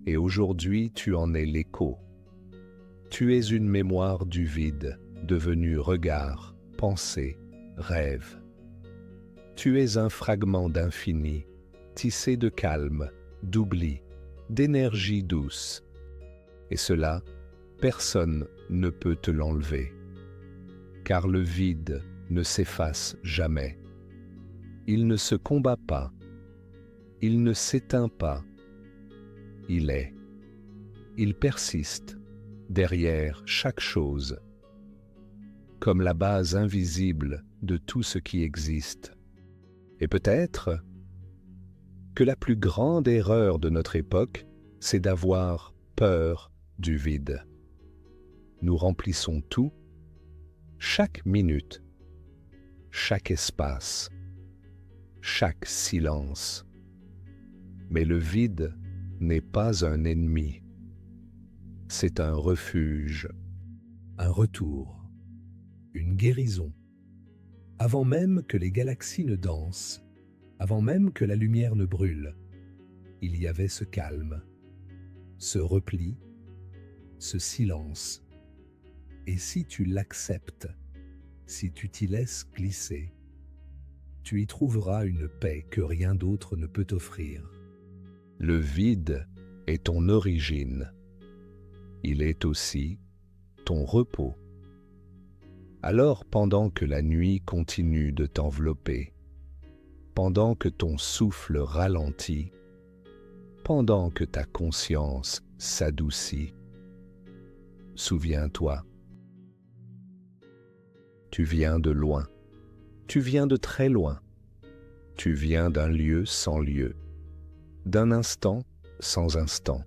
Et aujourd'hui, tu en es l'écho. Tu es une mémoire du vide, devenue regard, pensée, rêve. Tu es un fragment d'infini, tissé de calme, d'oubli, d'énergie douce. Et cela, personne ne peut te l'enlever. Car le vide ne s'efface jamais. Il ne se combat pas. Il ne s'éteint pas. Il est. Il persiste derrière chaque chose, comme la base invisible de tout ce qui existe. Et peut-être que la plus grande erreur de notre époque, c'est d'avoir peur du vide. Nous remplissons tout, chaque minute, chaque espace, chaque silence. Mais le vide n'est pas un ennemi. C'est un refuge, un retour, une guérison. Avant même que les galaxies ne dansent, avant même que la lumière ne brûle, il y avait ce calme, ce repli, ce silence. Et si tu l'acceptes, si tu t'y laisses glisser, tu y trouveras une paix que rien d'autre ne peut t'offrir. Le vide est ton origine. Il est aussi ton repos. Alors, pendant que la nuit continue de t'envelopper, pendant que ton souffle ralentit, pendant que ta conscience s'adoucit, souviens-toi, tu viens de loin, tu viens de très loin, tu viens d'un lieu sans lieu, d'un instant sans instant,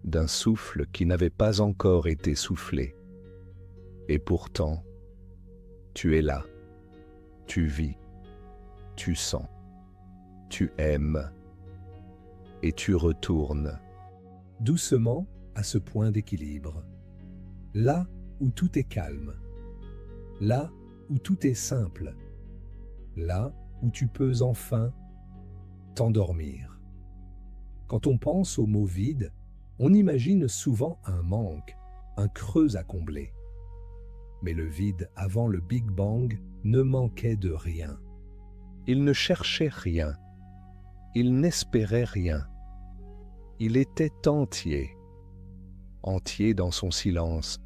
d'un souffle qui n'avait pas encore été soufflé. Et pourtant, tu es là, tu vis, tu sens, tu aimes et tu retournes doucement à ce point d'équilibre, là où tout est calme, là où tout est simple, là où tu peux enfin t'endormir. Quand on pense au mot vide, on imagine souvent un manque, un creux à combler. Mais le vide avant le Big Bang ne manquait de rien. Il ne cherchait rien. Il n'espérait rien. Il était entier. Entier dans son silence.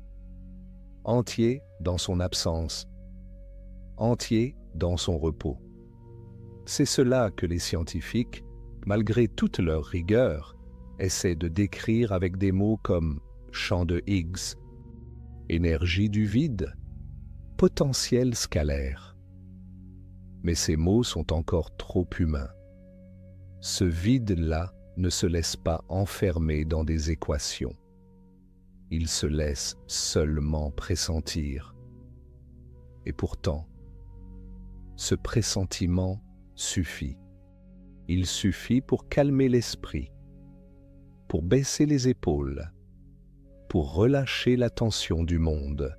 Entier dans son absence. Entier dans son repos. C'est cela que les scientifiques, malgré toute leur rigueur, essaient de décrire avec des mots comme champ de Higgs, énergie du vide, potentiel scalaire. Mais ces mots sont encore trop humains. Ce vide-là ne se laisse pas enfermer dans des équations. Il se laisse seulement pressentir. Et pourtant, ce pressentiment suffit. Il suffit pour calmer l'esprit, pour baisser les épaules, pour relâcher la tension du monde.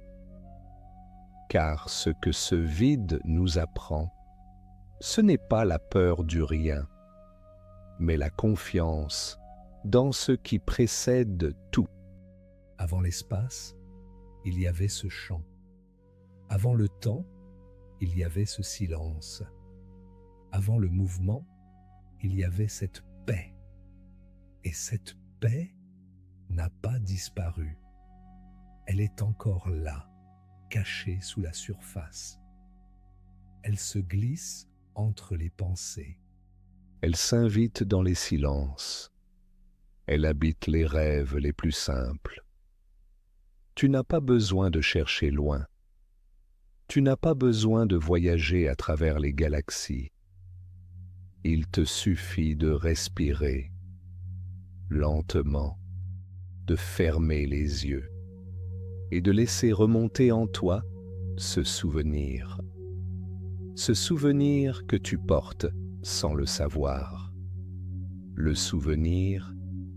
Car ce que ce vide nous apprend, ce n'est pas la peur du rien, mais la confiance dans ce qui précède tout. Avant l'espace, il y avait ce chant. Avant le temps, il y avait ce silence. Avant le mouvement, il y avait cette paix. Et cette paix n'a pas disparu. Elle est encore là, cachée sous la surface. Elle se glisse entre les pensées. Elle s'invite dans les silences. Elle habite les rêves les plus simples. Tu n'as pas besoin de chercher loin. Tu n'as pas besoin de voyager à travers les galaxies. Il te suffit de respirer lentement, de fermer les yeux et de laisser remonter en toi ce souvenir que tu portes sans le savoir, le souvenir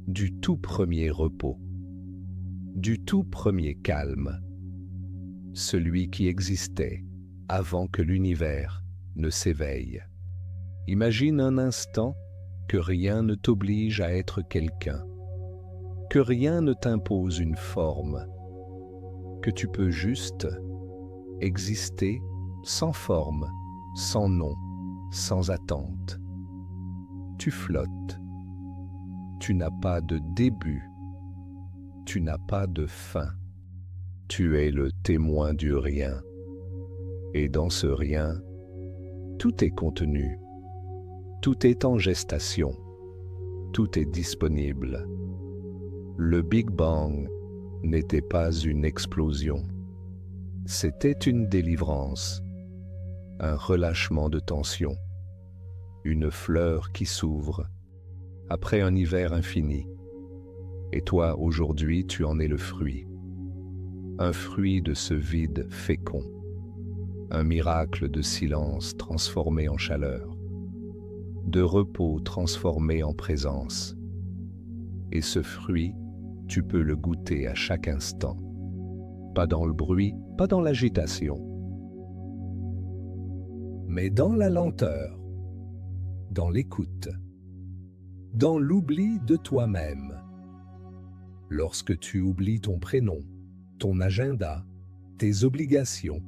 du tout premier repos, du tout premier calme, celui qui existait avant que l'univers ne s'éveille. Imagine un instant que rien ne t'oblige à être quelqu'un, que rien ne t'impose une forme, que tu peux juste exister sans forme, sans nom, sans attente. Tu flottes. Tu n'as pas de début. Tu n'as pas de fin. Tu es le témoin du rien. Et dans ce rien, tout est contenu. Tout est en gestation. Tout est disponible. Le Big Bang n'était pas une explosion. C'était une délivrance, un relâchement de tension, une fleur qui s'ouvre après un hiver infini. Et toi, aujourd'hui, tu en es le fruit. Un fruit de ce vide fécond, un miracle de silence transformé en chaleur, de repos transformé en présence. Et ce fruit, tu peux le goûter à chaque instant. Pas dans le bruit, pas dans l'agitation, mais dans la lenteur, dans l'écoute, dans l'oubli de toi-même. Lorsque tu oublies ton prénom, ton agenda, tes obligations,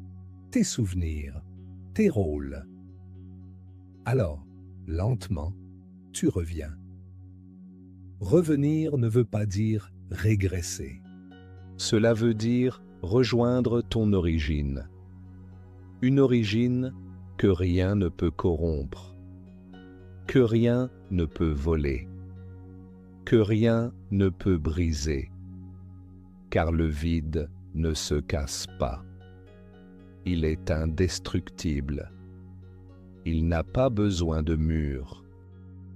tes souvenirs, tes rôles, alors, lentement, tu reviens. Revenir ne veut pas dire régresser. Cela veut dire rejoindre ton origine. Une origine que rien ne peut corrompre, que rien ne peut voler, que rien ne peut briser, car le vide ne se casse pas. Il est indestructible. Il n'a pas besoin de murs,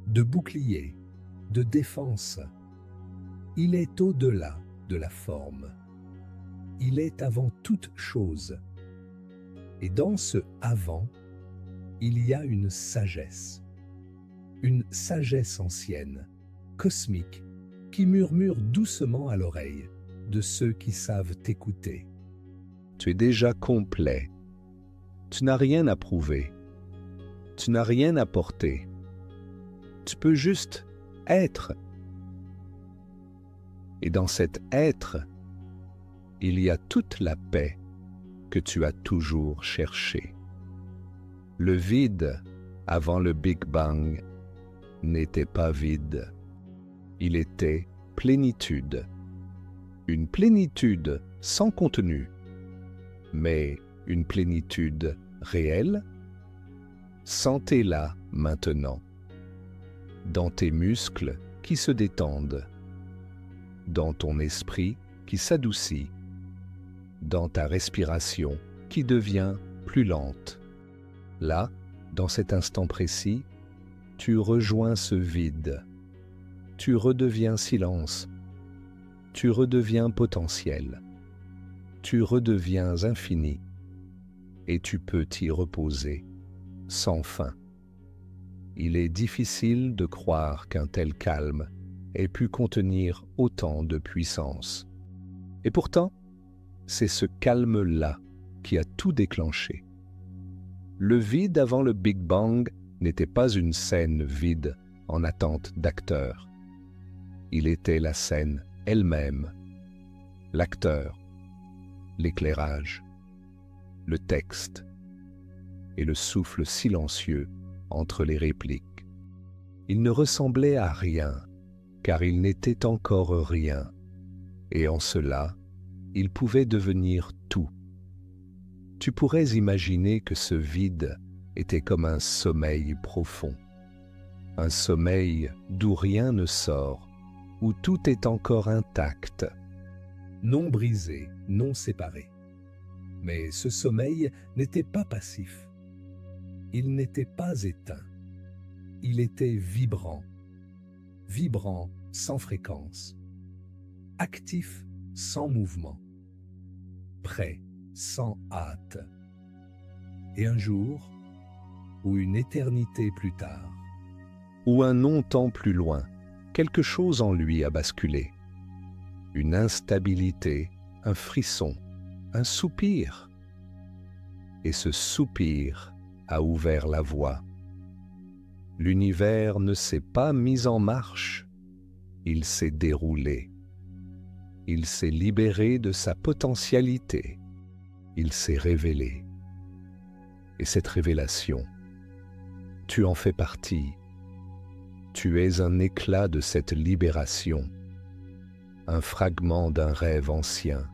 de boucliers, de défense. Il est au-delà de la forme. Il est avant toute chose. Et dans ce « avant », il y a une sagesse ancienne, cosmique, qui murmure doucement à l'oreille de ceux qui savent t'écouter. Tu es déjà complet. Tu n'as rien à prouver. Tu n'as rien à porter. Tu peux juste être. Et dans cet être, il y a toute la paix que tu as toujours cherchée. Le vide, avant le Big Bang, n'était pas vide. Il était plénitude. Une plénitude sans contenu, mais une plénitude réelle. Sentez-la maintenant, dans tes muscles qui se détendent, dans ton esprit qui s'adoucit, dans ta respiration qui devient plus lente. Là, dans cet instant précis, tu rejoins ce vide, tu redeviens silence, tu redeviens potentiel, tu redeviens infini, et tu peux t'y reposer sans fin. Il est difficile de croire qu'un tel calme ait pu contenir autant de puissance. Et pourtant, c'est ce calme-là qui a tout déclenché. Le vide avant le Big Bang n'était pas une scène vide en attente d'acteur. Il était la scène elle-même, l'acteur, l'éclairage, le texte et le souffle silencieux entre les répliques. Il ne ressemblait à rien, car il n'était encore rien, et en cela, il pouvait devenir tout. Tu pourrais imaginer que ce vide était comme un sommeil profond, un sommeil d'où rien ne sort, où tout est encore intact, non brisé, non séparé. Mais ce sommeil n'était pas passif. Il n'était pas éteint. Il était vibrant, vibrant sans fréquence, actif sans mouvement, prêt sans hâte. Et un jour, ou une éternité plus tard, ou un non-temps plus loin, quelque chose en lui a basculé. Une instabilité, un frisson, un soupir. Et ce soupir a ouvert la voie. L'univers ne s'est pas mis en marche, il s'est déroulé. Il s'est libéré de sa potentialité, il s'est révélé. Et cette révélation, tu en fais partie. Tu es un éclat de cette libération, un fragment d'un rêve ancien,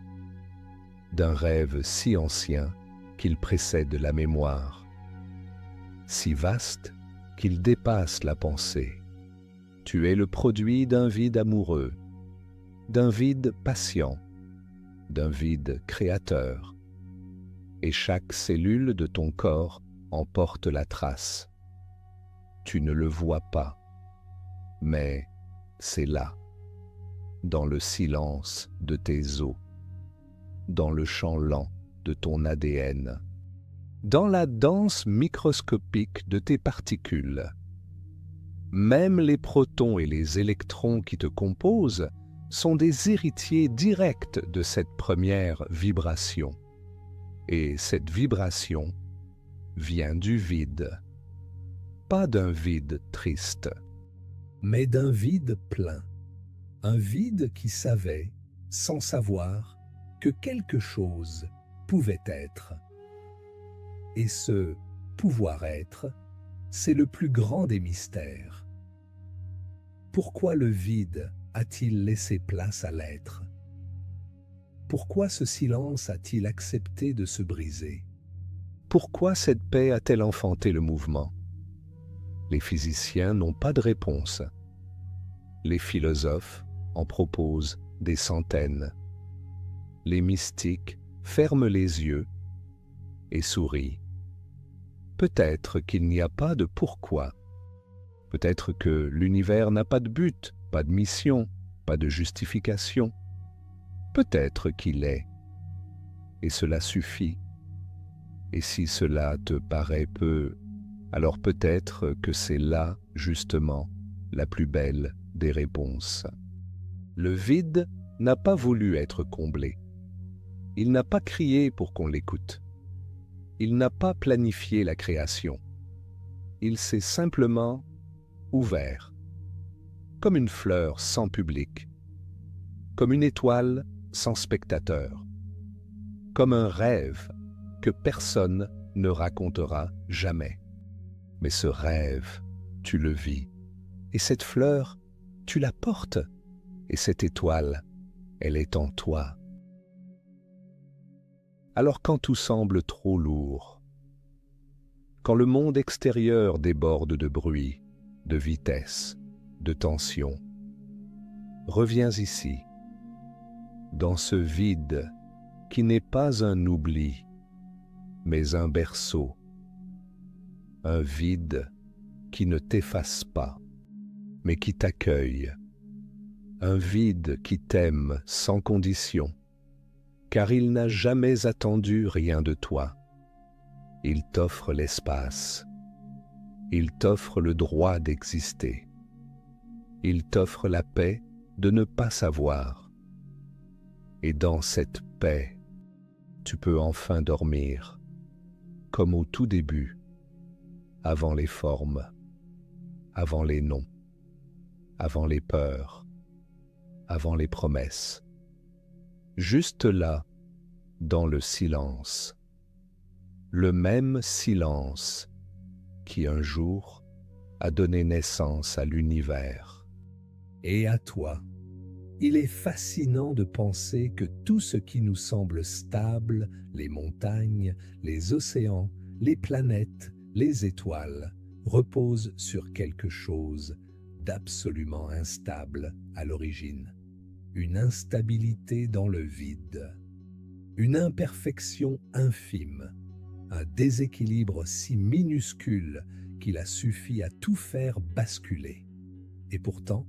d'un rêve si ancien qu'il précède la mémoire, si vaste qu'il dépasse la pensée. Tu es le produit d'un vide amoureux, d'un vide patient, d'un vide créateur, et chaque cellule de ton corps en porte la trace. Tu ne le vois pas, mais c'est là, dans le silence de tes os, dans le chant lent de ton ADN, dans la danse microscopique de tes particules. Même les protons et les électrons qui te composent sont des héritiers directs de cette première vibration. Et cette vibration vient du vide, pas d'un vide triste, mais d'un vide plein, un vide qui savait, sans savoir, que quelque chose pouvait être. Et ce pouvoir-être, c'est le plus grand des mystères. Pourquoi le vide a-t-il laissé place à l'être? Pourquoi ce silence a-t-il accepté de se briser? Pourquoi cette paix a-t-elle enfanté le mouvement? Les physiciens n'ont pas de réponse. Les philosophes en proposent des centaines. Les mystiques ferment les yeux et sourient. Peut-être qu'il n'y a pas de pourquoi. Peut-être que l'univers n'a pas de but, pas de mission, pas de justification. Peut-être qu'il est, et cela suffit. Et si cela te paraît peu, alors peut-être que c'est là, justement, la plus belle des réponses. Le vide n'a pas voulu être comblé. Il n'a pas crié pour qu'on l'écoute. Il n'a pas planifié la création. Il s'est simplement ouvert, comme une fleur sans public, comme une étoile sans spectateur, comme un rêve que personne ne racontera jamais. Mais ce rêve, tu le vis, et cette fleur, tu la portes, et cette étoile, elle est en toi. Alors quand tout semble trop lourd, quand le monde extérieur déborde de bruit, de vitesse, de tension, reviens ici, dans ce vide qui n'est pas un oubli, mais un berceau, un vide qui ne t'efface pas, mais qui t'accueille, un vide qui t'aime sans condition, car il n'a jamais attendu rien de toi. Il t'offre l'espace, il t'offre le droit d'exister, il t'offre la paix de ne pas savoir. Et dans cette paix, tu peux enfin dormir, comme au tout début, avant les formes, avant les noms. avant les peurs, avant les promesses. Juste là, dans le silence. Le même silence qui un jour a donné naissance à l'univers. Et à toi. Il est fascinant de penser que tout ce qui nous semble stable, les montagnes, les océans, les planètes, les étoiles, repose sur quelque chose d'absolument instable à l'origine. Une instabilité dans le vide, une imperfection infime, un déséquilibre si minuscule qu'il a suffi à tout faire basculer. Et pourtant,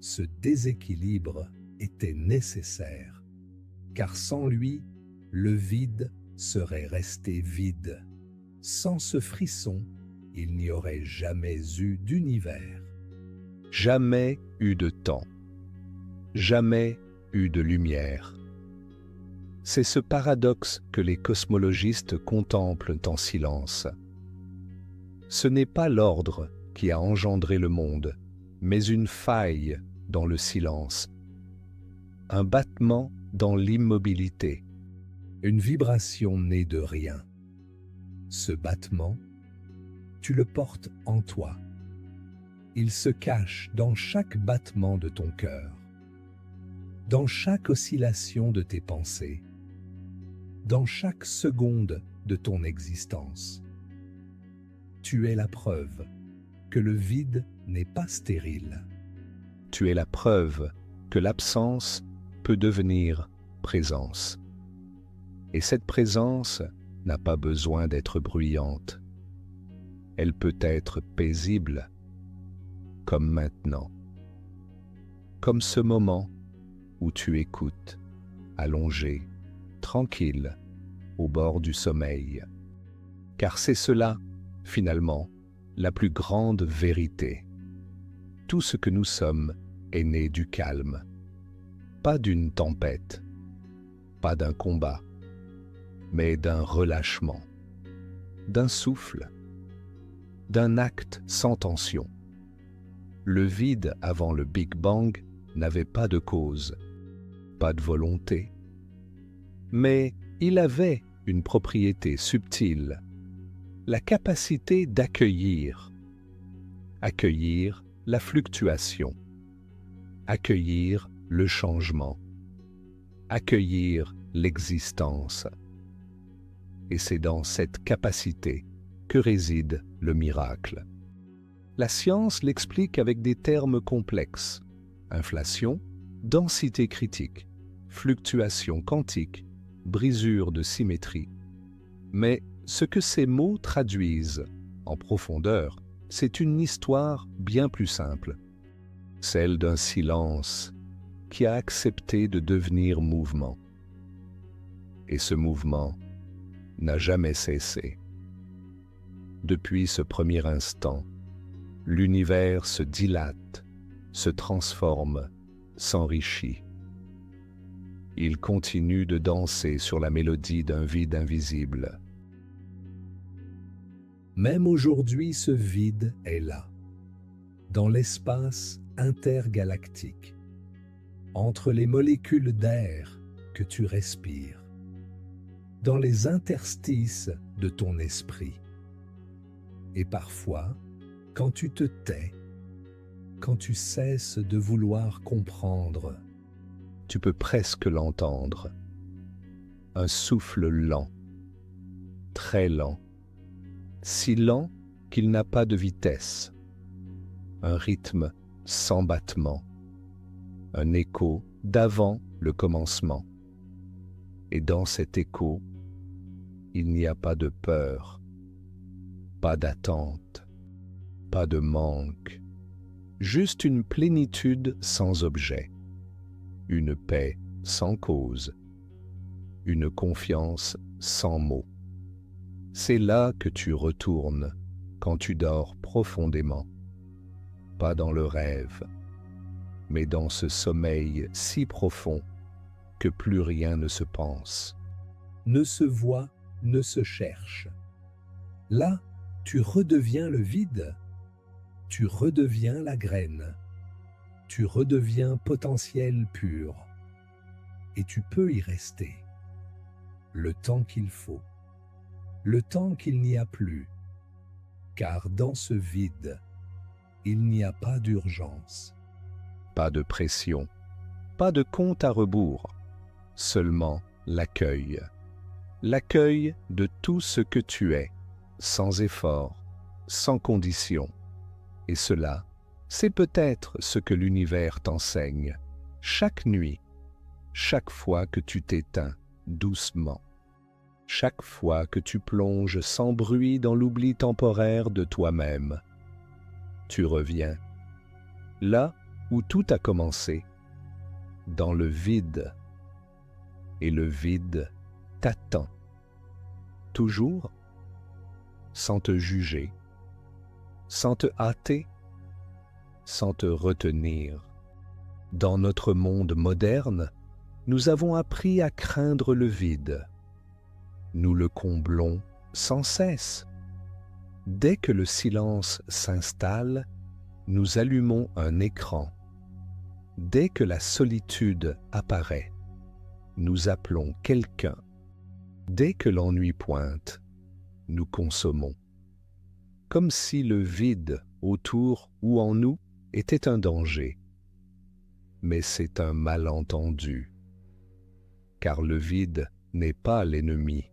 ce déséquilibre était nécessaire, car sans lui, le vide serait resté vide. Sans ce frisson, il n'y aurait jamais eu d'univers. Jamais eu de temps, jamais eu de lumière. C'est ce paradoxe que les cosmologistes contemplent en silence. Ce n'est pas l'ordre qui a engendré le monde, mais une faille dans le silence, un battement dans l'immobilité, une vibration née de rien. Ce battement, tu le portes en toi. Il se cache dans chaque battement de ton cœur, dans chaque oscillation de tes pensées, dans chaque seconde de ton existence. Tu es la preuve que le vide n'est pas stérile. Tu es la preuve que l'absence peut devenir présence. Et cette présence n'a pas besoin d'être bruyante. Elle peut être paisible, comme maintenant. Comme ce moment où tu écoutes, allongé, tranquille, au bord du sommeil. Car c'est cela, finalement, la plus grande vérité. Tout ce que nous sommes est né du calme, pas d'une tempête, pas d'un combat, mais d'un relâchement, d'un souffle, d'un acte sans tension. Le vide avant le Big Bang n'avait pas de cause, pas de volonté, mais il avait une propriété subtile, la capacité d'accueillir la fluctuation, accueillir le changement, accueillir l'existence. Et c'est dans cette capacité que réside le miracle. La science l'explique avec des termes complexes: inflation, densité critique, fluctuation quantique, brisure de symétrie. Mais ce que ces mots traduisent en profondeur, c'est une histoire bien plus simple, celle d'un silence qui a accepté de devenir mouvement. Et ce mouvement n'a jamais cessé. Depuis ce premier instant, l'univers se dilate, se transforme, s'enrichit. Il continue de danser sur la mélodie d'un vide invisible. Même aujourd'hui, ce vide est là, dans l'espace intergalactique, entre les molécules d'air que tu respires, dans les interstices de ton esprit. Et parfois, quand tu te tais, quand tu cesses de vouloir comprendre, tu peux presque l'entendre. Un souffle lent, très lent, si lent qu'il n'a pas de vitesse. Un rythme sans battement, un écho d'avant le commencement. Et dans cet écho, il n'y a pas de peur, pas d'attente, pas de manque, juste une plénitude sans objet, une paix sans cause, une confiance sans mots. C'est là que tu retournes quand tu dors profondément, pas dans le rêve, mais dans ce sommeil si profond que plus rien ne se pense, ne se voit, ne se cherche. Là, tu redeviens le vide, tu redeviens la graine, tu redeviens potentiel pur. Et tu peux y rester. Le temps qu'il faut. Le temps qu'il n'y a plus. Car dans ce vide, il n'y a pas d'urgence. Pas de pression, pas de compte à rebours, seulement l'accueil. L'accueil de tout ce que tu es, sans effort, sans condition. Et cela, c'est peut-être ce que l'univers t'enseigne, chaque nuit, chaque fois que tu t'éteins doucement, chaque fois que tu plonges sans bruit dans l'oubli temporaire de toi-même. Tu reviens, là où tout a commencé, dans le vide. Et le vide t'attend, toujours, sans te juger, sans te hâter, sans te retenir. Dans notre monde moderne, nous avons appris à craindre le vide. Nous le comblons sans cesse. Dès que le silence s'installe, nous allumons un écran. Dès que la solitude apparaît, nous appelons quelqu'un. Dès que l'ennui pointe, nous consommons. Comme si le vide autour ou en nous était un danger. Mais c'est un malentendu. Car le vide n'est pas l'ennemi.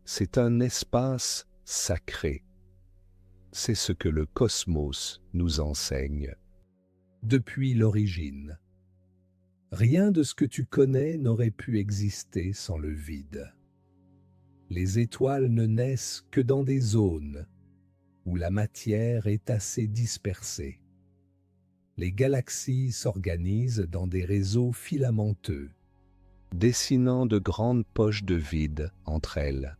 C'est un espace sacré. C'est ce que le cosmos nous enseigne. Depuis l'origine, rien de ce que tu connais n'aurait pu exister sans le vide. Les étoiles ne naissent que dans des zones où la matière est assez dispersée. Les galaxies s'organisent dans des réseaux filamenteux, dessinant de grandes poches de vide entre elles.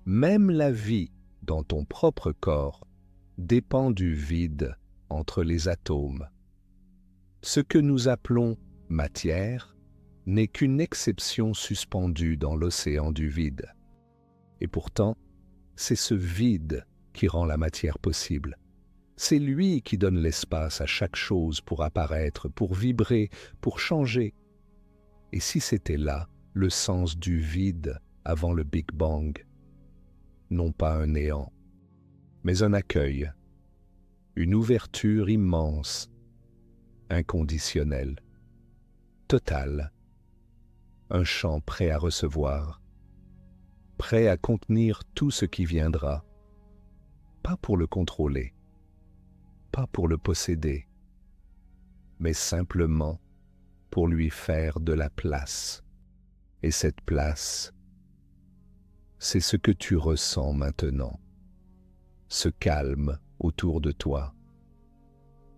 Même la vie dans ton propre corps dépend du vide entre les atomes. Ce que nous appelons matière n'est qu'une exception suspendue dans l'océan du vide. Et pourtant, c'est ce vide qui rend la matière possible. C'est lui qui donne l'espace à chaque chose pour apparaître, pour vibrer, pour changer. Et si c'était là le sens du vide avant le Big Bang? Non pas un néant, mais un accueil, une ouverture immense, inconditionnelle, totale, un champ prêt à recevoir, prêt à contenir tout ce qui viendra, pas pour le contrôler, pas pour le posséder, mais simplement pour lui faire de la place. Et cette place, c'est ce que tu ressens maintenant, ce calme autour de toi,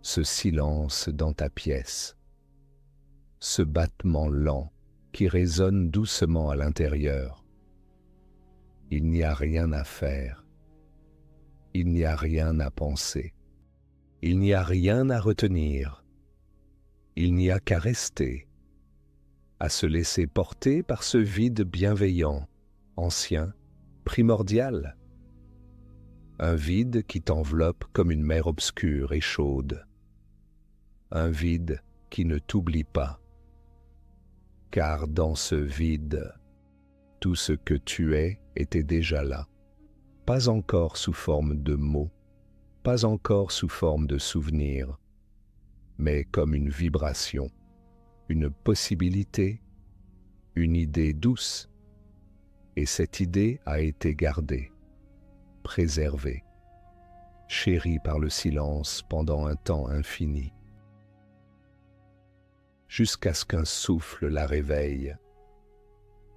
ce silence dans ta pièce, ce battement lent qui résonne doucement à l'intérieur. Il n'y a rien à faire, il n'y a rien à penser, il n'y a rien à retenir, il n'y a qu'à rester, à se laisser porter par ce vide bienveillant, ancien, primordial. Un vide qui t'enveloppe comme une mer obscure et chaude. Un vide qui ne t'oublie pas. Car dans ce vide, tout ce que tu es était déjà là. Pas encore sous forme de mots, pas encore sous forme de souvenirs, mais comme une vibration, une possibilité, une idée douce. Et cette idée a été gardée, préservée, chérie par le silence pendant un temps infini, jusqu'à ce qu'un souffle la réveille,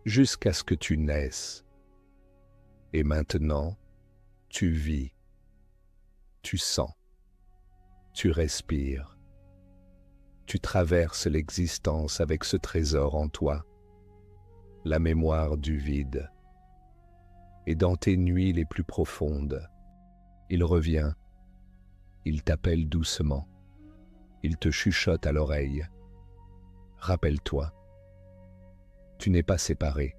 jusqu'à ce que tu naisses. Et maintenant, tu vis, tu sens, tu respires, tu traverses l'existence avec ce trésor en toi, la mémoire du vide. Et dans tes nuits les plus profondes, il revient, il t'appelle doucement, il te chuchote à l'oreille. Rappelle-toi, tu n'es pas séparé,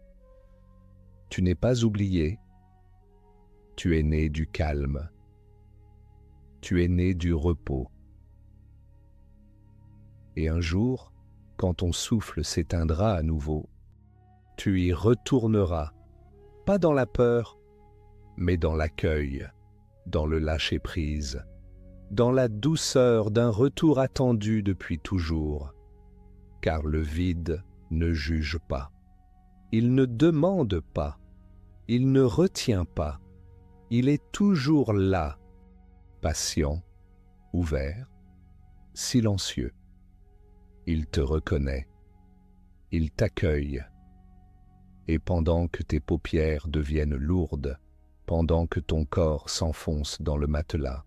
tu n'es pas oublié, tu es né du calme, tu es né du repos, Et un jour, quand ton souffle s'éteindra à nouveau, tu y retourneras, pas dans la peur, mais dans l'accueil, dans le lâcher-prise, dans la douceur d'un retour attendu depuis toujours. Car le vide ne juge pas, il ne demande pas, il ne retient pas, il est toujours là, patient, ouvert, silencieux. Il te reconnaît, il t'accueille. Et pendant que tes paupières deviennent lourdes, pendant que ton corps s'enfonce dans le matelas,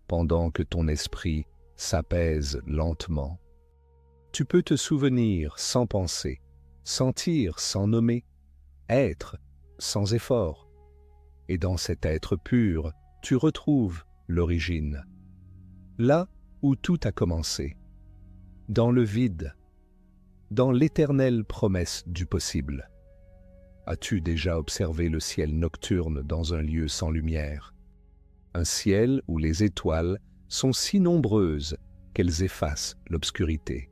pendant que ton esprit s'apaise lentement, tu peux te souvenir sans penser, sentir sans nommer, être sans effort. Et dans cet être pur, tu retrouves l'origine. Là où tout a commencé, dans le vide, dans l'éternelle promesse du possible. As-tu déjà observé le ciel nocturne dans un lieu sans lumière? Un ciel où les étoiles sont si nombreuses qu'elles effacent l'obscurité.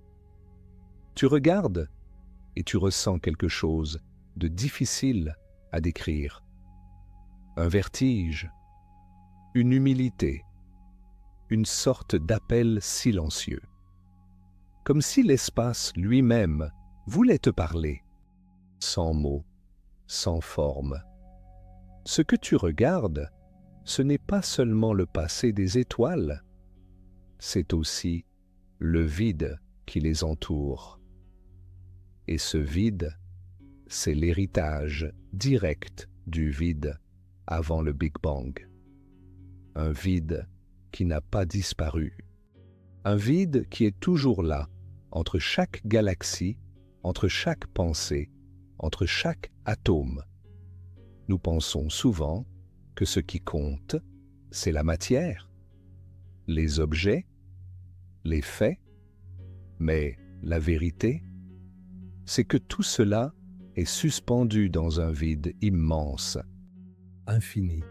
Tu regardes et tu ressens quelque chose de difficile à décrire. Un vertige, une humilité, une sorte d'appel silencieux. Comme si l'espace lui-même voulait te parler, sans mots, sans forme. Ce que tu regardes, ce n'est pas seulement le passé des étoiles, c'est aussi le vide qui les entoure. Et ce vide, c'est l'héritage direct du vide avant le Big Bang. Un vide qui n'a pas disparu. Un vide qui est toujours là, entre chaque galaxie, entre chaque pensée, entre chaque atome. Nous pensons souvent que ce qui compte, c'est la matière, les objets, les faits, mais la vérité, c'est que tout cela est suspendu dans un vide immense, infini,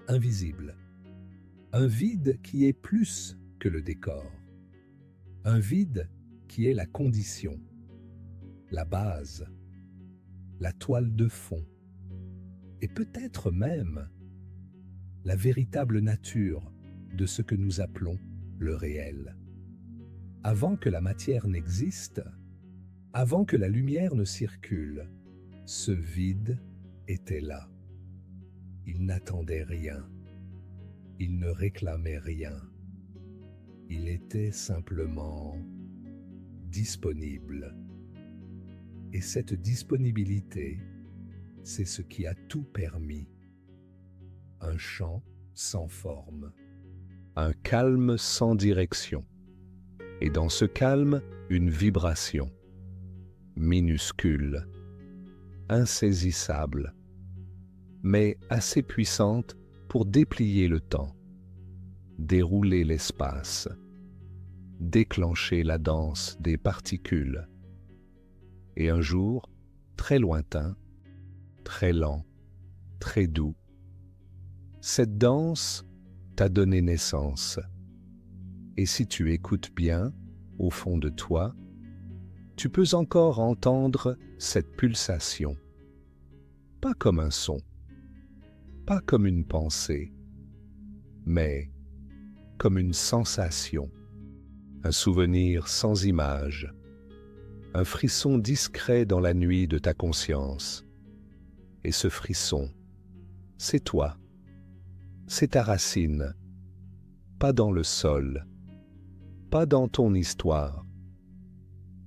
invisible. Un vide qui est plus que le décor. Un vide qui est la condition, la base, la toile de fond, et peut-être même la véritable nature de ce que nous appelons le réel. Avant que la matière n'existe, avant que la lumière ne circule, ce vide était là. Il n'attendait rien, il ne réclamait rien. Il était simplement disponible. Et cette disponibilité, c'est ce qui a tout permis. Un chant sans forme, un calme sans direction. Et dans ce calme, une vibration, minuscule, insaisissable, mais assez puissante pour déplier le temps, dérouler l'espace, déclencher la danse des particules. Et un jour, très lointain, très lent, très doux, cette danse t'a donné naissance. Et si tu écoutes bien, au fond de toi, tu peux encore entendre cette pulsation. Pas comme un son, pas comme une pensée, mais comme une sensation, un souvenir sans image, un frisson discret dans la nuit de ta conscience. Et ce frisson, c'est toi, c'est ta racine, pas dans le sol, pas dans ton histoire,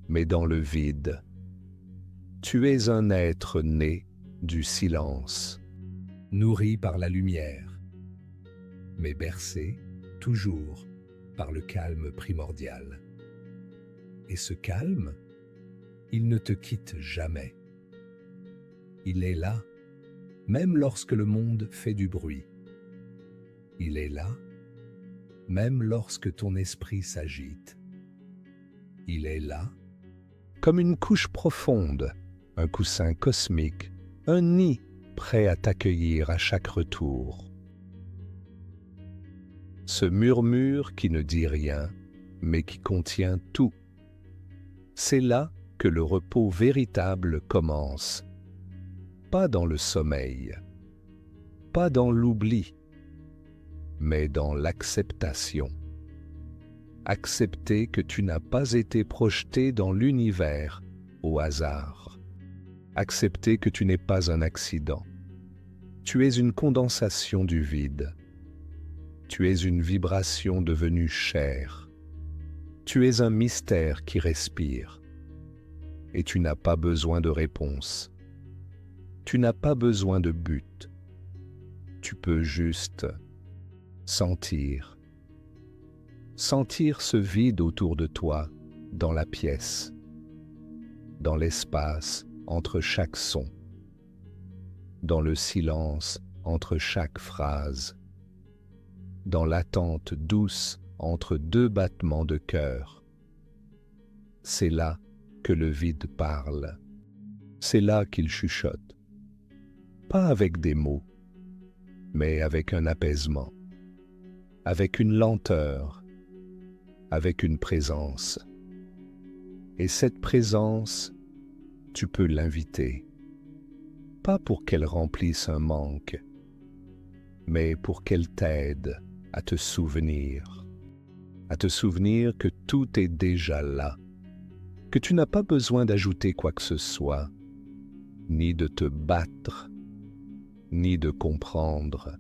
mais dans le vide. Tu es un être né du silence, nourri par la lumière, mais bercé toujours par le calme primordial. Et ce calme, il ne te quitte jamais. Il est là, même lorsque le monde fait du bruit. Il est là, même lorsque ton esprit s'agite. Il est là, comme une couche profonde, un coussin cosmique, un nid prêt à t'accueillir à chaque retour. Ce murmure qui ne dit rien, mais qui contient tout C'est là que le repos véritable commence. Pas dans le sommeil, pas dans l'oubli, mais dans l'acceptation. Accepter que tu n'as pas été projeté dans l'univers au hasard. Accepter que tu n'es pas un accident. Tu es une condensation du vide. Tu es une vibration devenue chair. Tu es un mystère qui respire. Et tu n'as pas besoin de réponse. Tu n'as pas besoin de but. Tu peux juste sentir. Sentir ce vide autour de toi, dans la pièce, dans l'espace entre chaque son, dans le silence entre chaque phrase, dans l'attente douce entre deux battements de cœur. C'est là que le vide parle. C'est là qu'il chuchote. Pas avec des mots, mais avec un apaisement, avec une lenteur, avec une présence. Et cette présence, tu peux l'inviter, pas pour qu'elle remplisse un manque, mais pour qu'elle t'aide à te souvenir que tout est déjà là, que tu n'as pas besoin d'ajouter quoi que ce soit, ni de te battre, ni de comprendre.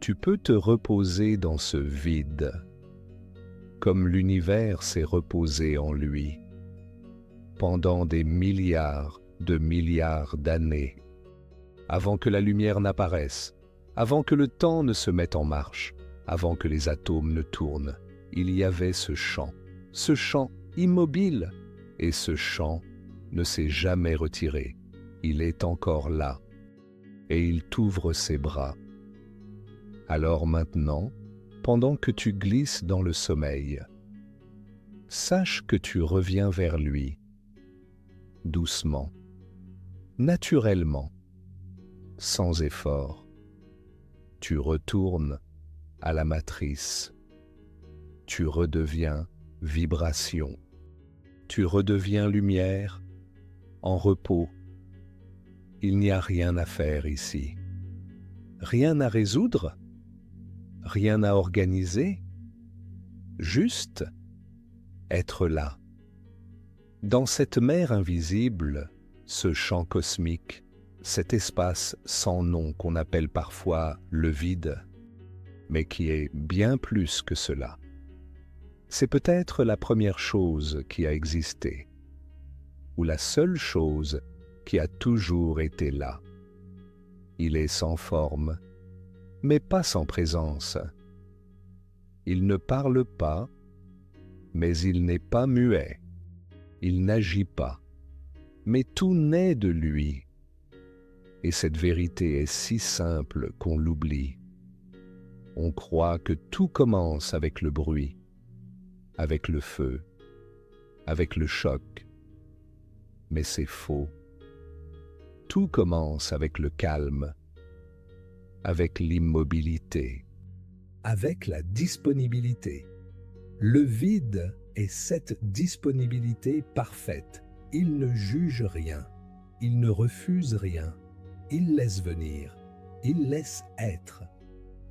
Tu peux te reposer dans ce vide, comme l'univers s'est reposé en lui, pendant des milliards de milliards d'années, avant que la lumière n'apparaisse, avant que le temps ne se mette en marche, avant que les atomes ne tournent. Il y avait ce chant immobile, et ce chant ne s'est jamais retiré. Il est encore là, et il t'ouvre ses bras. Alors maintenant, pendant que tu glisses dans le sommeil, sache que tu reviens vers lui, doucement, naturellement, sans effort. Tu retournes à la matrice. Tu redeviens vibration. Tu redeviens lumière, en repos. Il n'y a rien à faire ici. Rien à résoudre, rien à organiser, juste être là. Dans cette mer invisible, ce champ cosmique, cet espace sans nom qu'on appelle parfois le vide, mais qui est bien plus que cela. C'est peut-être la première chose qui a existé, ou la seule chose qui a toujours été là. Il est sans forme, mais pas sans présence. Il ne parle pas, mais il n'est pas muet. Il n'agit pas, mais tout naît de lui. Et cette vérité est si simple qu'on l'oublie. On croit que tout commence avec le bruit, avec le feu, avec le choc. Mais c'est faux. Tout commence avec le calme, avec l'immobilité, avec la disponibilité. Le vide est cette disponibilité parfaite. Il ne juge rien, il ne refuse rien, il laisse venir, il laisse être.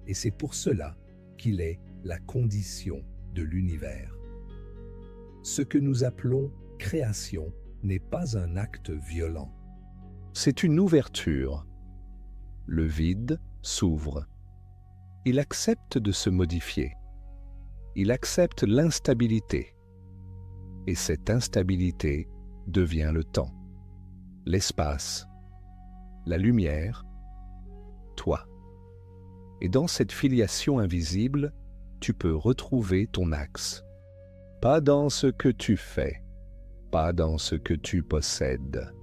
Et c'est pour cela qu'il est la condition de l'univers. Ce que nous appelons création n'est pas un acte violent. C'est une ouverture. Le vide s'ouvre. Il accepte de se modifier. Il accepte l'instabilité. Et cette instabilité devient le temps, l'espace, la lumière, toi. Et dans cette filiation invisible, tu peux retrouver ton axe. Pas dans ce que tu fais, pas dans ce que tu possèdes,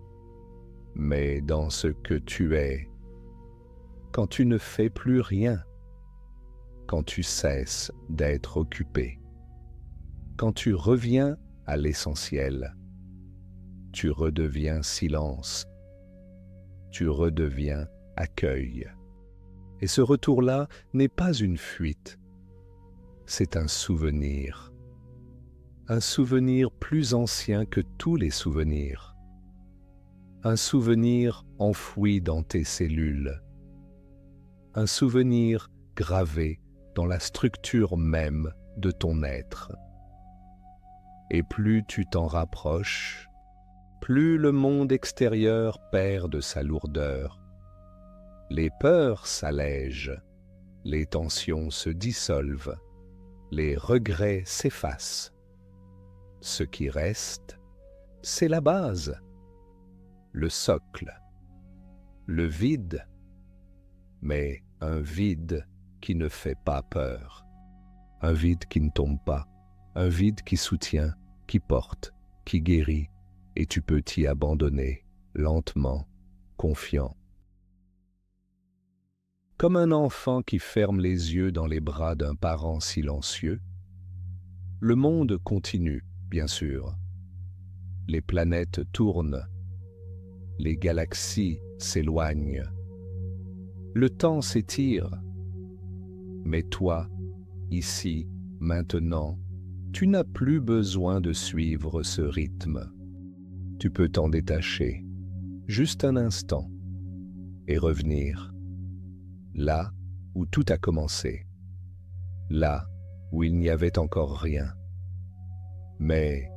mais dans ce que tu es. Quand tu ne fais plus rien, quand tu cesses d'être occupé, quand tu reviens à l'essentiel, tu redeviens silence, tu redeviens accueil. Et ce retour-là n'est pas une fuite, c'est un souvenir. un souvenir plus ancien que tous les souvenirs, un souvenir enfoui dans tes cellules, un souvenir gravé dans la structure même de ton être. Et plus tu t'en rapproches, plus le monde extérieur perd de sa lourdeur. Les peurs s'allègent, les tensions se dissolvent, les regrets s'effacent. Ce qui reste, c'est la base, le socle, le vide, mais un vide qui ne fait pas peur, un vide qui ne tombe pas, un vide qui soutient, qui porte, qui guérit, et tu peux t'y abandonner, lentement, confiant. Comme un enfant qui ferme les yeux dans les bras d'un parent silencieux, le monde continue, bien sûr. Les planètes tournent, les galaxies s'éloignent, le temps s'étire. Mais toi, ici, maintenant, tu n'as plus besoin de suivre ce rythme. Tu peux t'en détacher, juste un instant, et revenir là où tout a commencé, là où il n'y avait encore rien, mais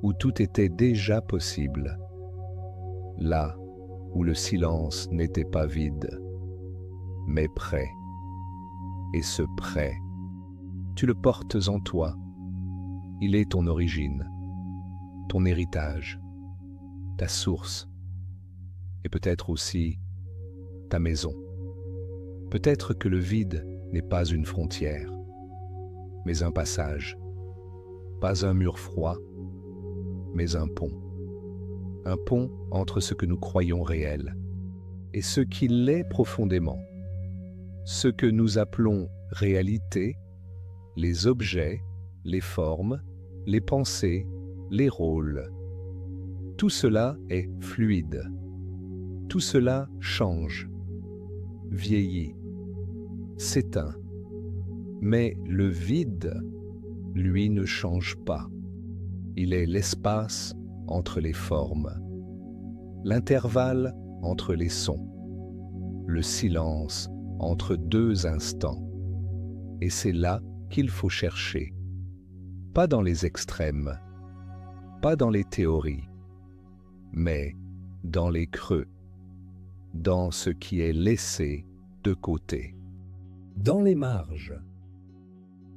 où tout était déjà possible, là où le silence n'était pas vide, mais prêt. Et ce prêt, tu le portes en toi. Il est ton origine, ton héritage, ta source, et peut-être aussi ta maison. Peut-être que le vide n'est pas une frontière, mais un passage, pas un mur froid, mais un pont entre ce que nous croyons réel et ce qui l'est profondément, ce que nous appelons réalité, les objets, les formes, les pensées, les rôles. Tout cela est fluide, tout cela change, vieillit, s'éteint, mais le vide, lui, ne change pas. Il est l'espace entre les formes, l'intervalle entre les sons, le silence entre deux instants. Et c'est là qu'il faut chercher, pas dans les extrêmes, pas dans les théories, mais dans les creux, dans ce qui est laissé de côté. Dans les marges,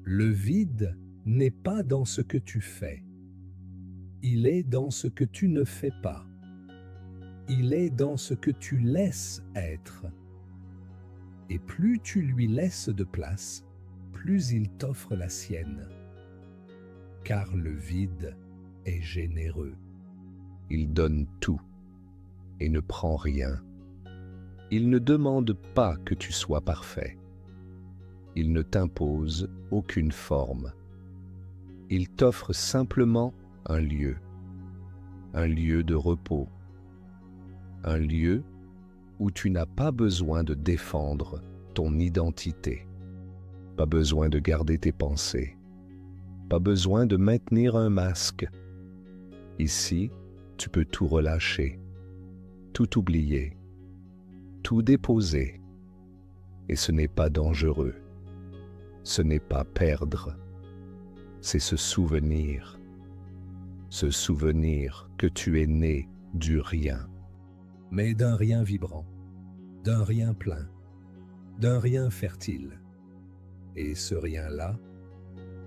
le vide n'est pas dans ce que tu fais. Il est dans ce que tu ne fais pas. Il est dans ce que tu laisses être. Et plus tu lui laisses de place, plus il t'offre la sienne. Car le vide est généreux. Il donne tout et ne prend rien. Il ne demande pas que tu sois parfait. Il ne t'impose aucune forme. Il t'offre simplement un lieu de repos, un lieu où tu n'as pas besoin de défendre ton identité, pas besoin de garder tes pensées, pas besoin de maintenir un masque. Ici, tu peux tout relâcher, tout oublier, tout déposer. Et ce n'est pas dangereux, ce n'est pas perdre, c'est se souvenir que tu es né du rien. Mais d'un rien vibrant, d'un rien plein, d'un rien fertile. Et ce rien-là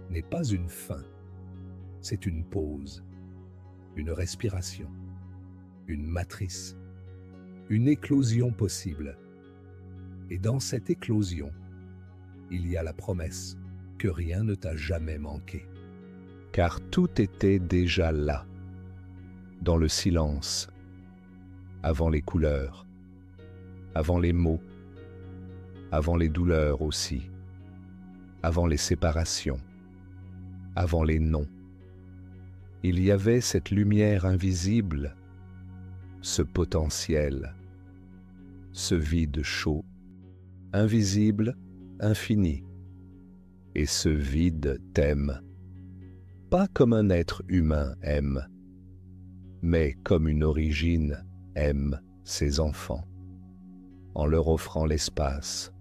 n'est pas une fin, c'est une pause, une respiration, une matrice, une éclosion possible. Et dans cette éclosion, il y a la promesse que rien ne t'a jamais manqué. Car tout était déjà là, dans le silence, avant les couleurs, avant les mots, avant les douleurs aussi, avant les séparations, avant les noms. Il y avait cette lumière invisible, ce potentiel, ce vide chaud, invisible, infini. Et ce vide t'aime. pas comme un être humain aime, mais comme une origine aime ses enfants, en leur offrant l'espace,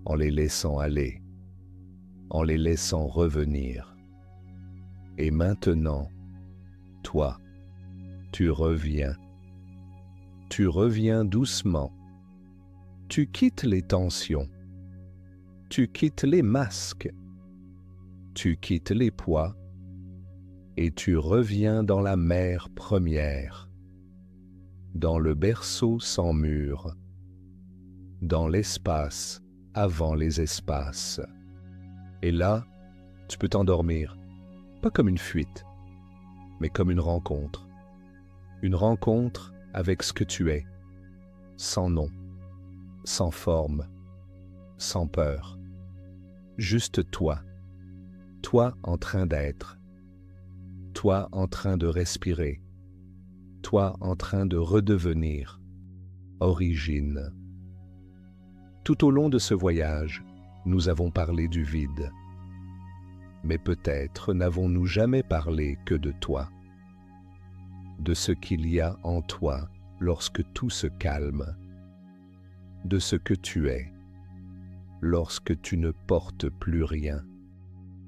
en les laissant aller, en les laissant revenir. Et maintenant, toi, tu reviens doucement, tu quittes les tensions, tu quittes les masques, tu quittes les poids, et tu reviens dans la mer première, dans le berceau sans mur, dans l'espace avant les espaces. Et là, tu peux t'endormir, pas comme une fuite, mais comme une rencontre avec ce que tu es, sans nom, sans forme, sans peur, juste toi en train d'être, toi en train de respirer, toi en train de redevenir origine. Tout au long de ce voyage, nous avons parlé du vide, mais peut-être n'avons-nous jamais parlé que de toi, de ce qu'il y a en toi lorsque tout se calme, de ce que tu es lorsque tu ne portes plus rien,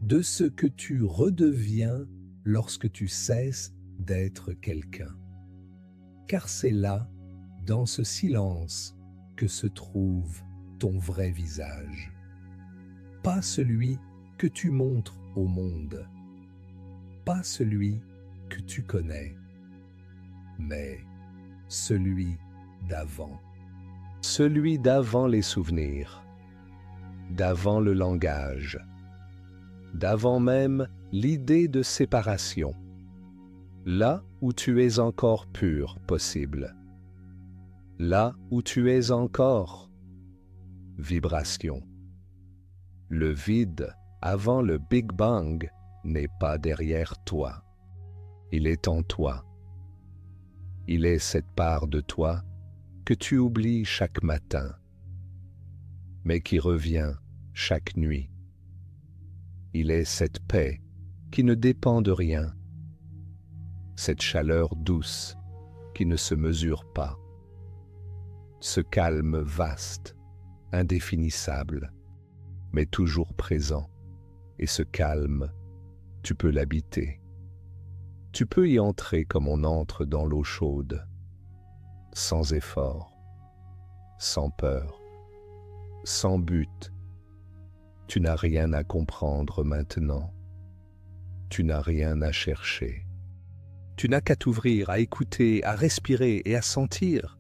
de ce que tu redeviens lorsque tu cesses d'être quelqu'un. Car c'est là, dans ce silence, que se trouve ton vrai visage. Pas celui que tu montres au monde, pas celui que tu connais, mais celui d'avant. Celui d'avant les souvenirs, d'avant le langage, d'avant même l'idée de séparation, là où tu es encore pur possible, là où tu es encore vibration. Le vide avant le Big Bang n'est pas derrière toi, il est en toi. Il est cette part de toi que tu oublies chaque matin, mais qui revient chaque nuit. Il est cette paix qui ne dépend de rien, cette chaleur douce qui ne se mesure pas, ce calme vaste, indéfinissable, mais toujours présent. Et ce calme, tu peux l'habiter. Tu peux y entrer comme on entre dans l'eau chaude, sans effort, sans peur, sans but. Tu n'as rien à comprendre maintenant. Tu n'as rien à chercher. Tu n'as qu'à t'ouvrir, à écouter, à respirer et à sentir.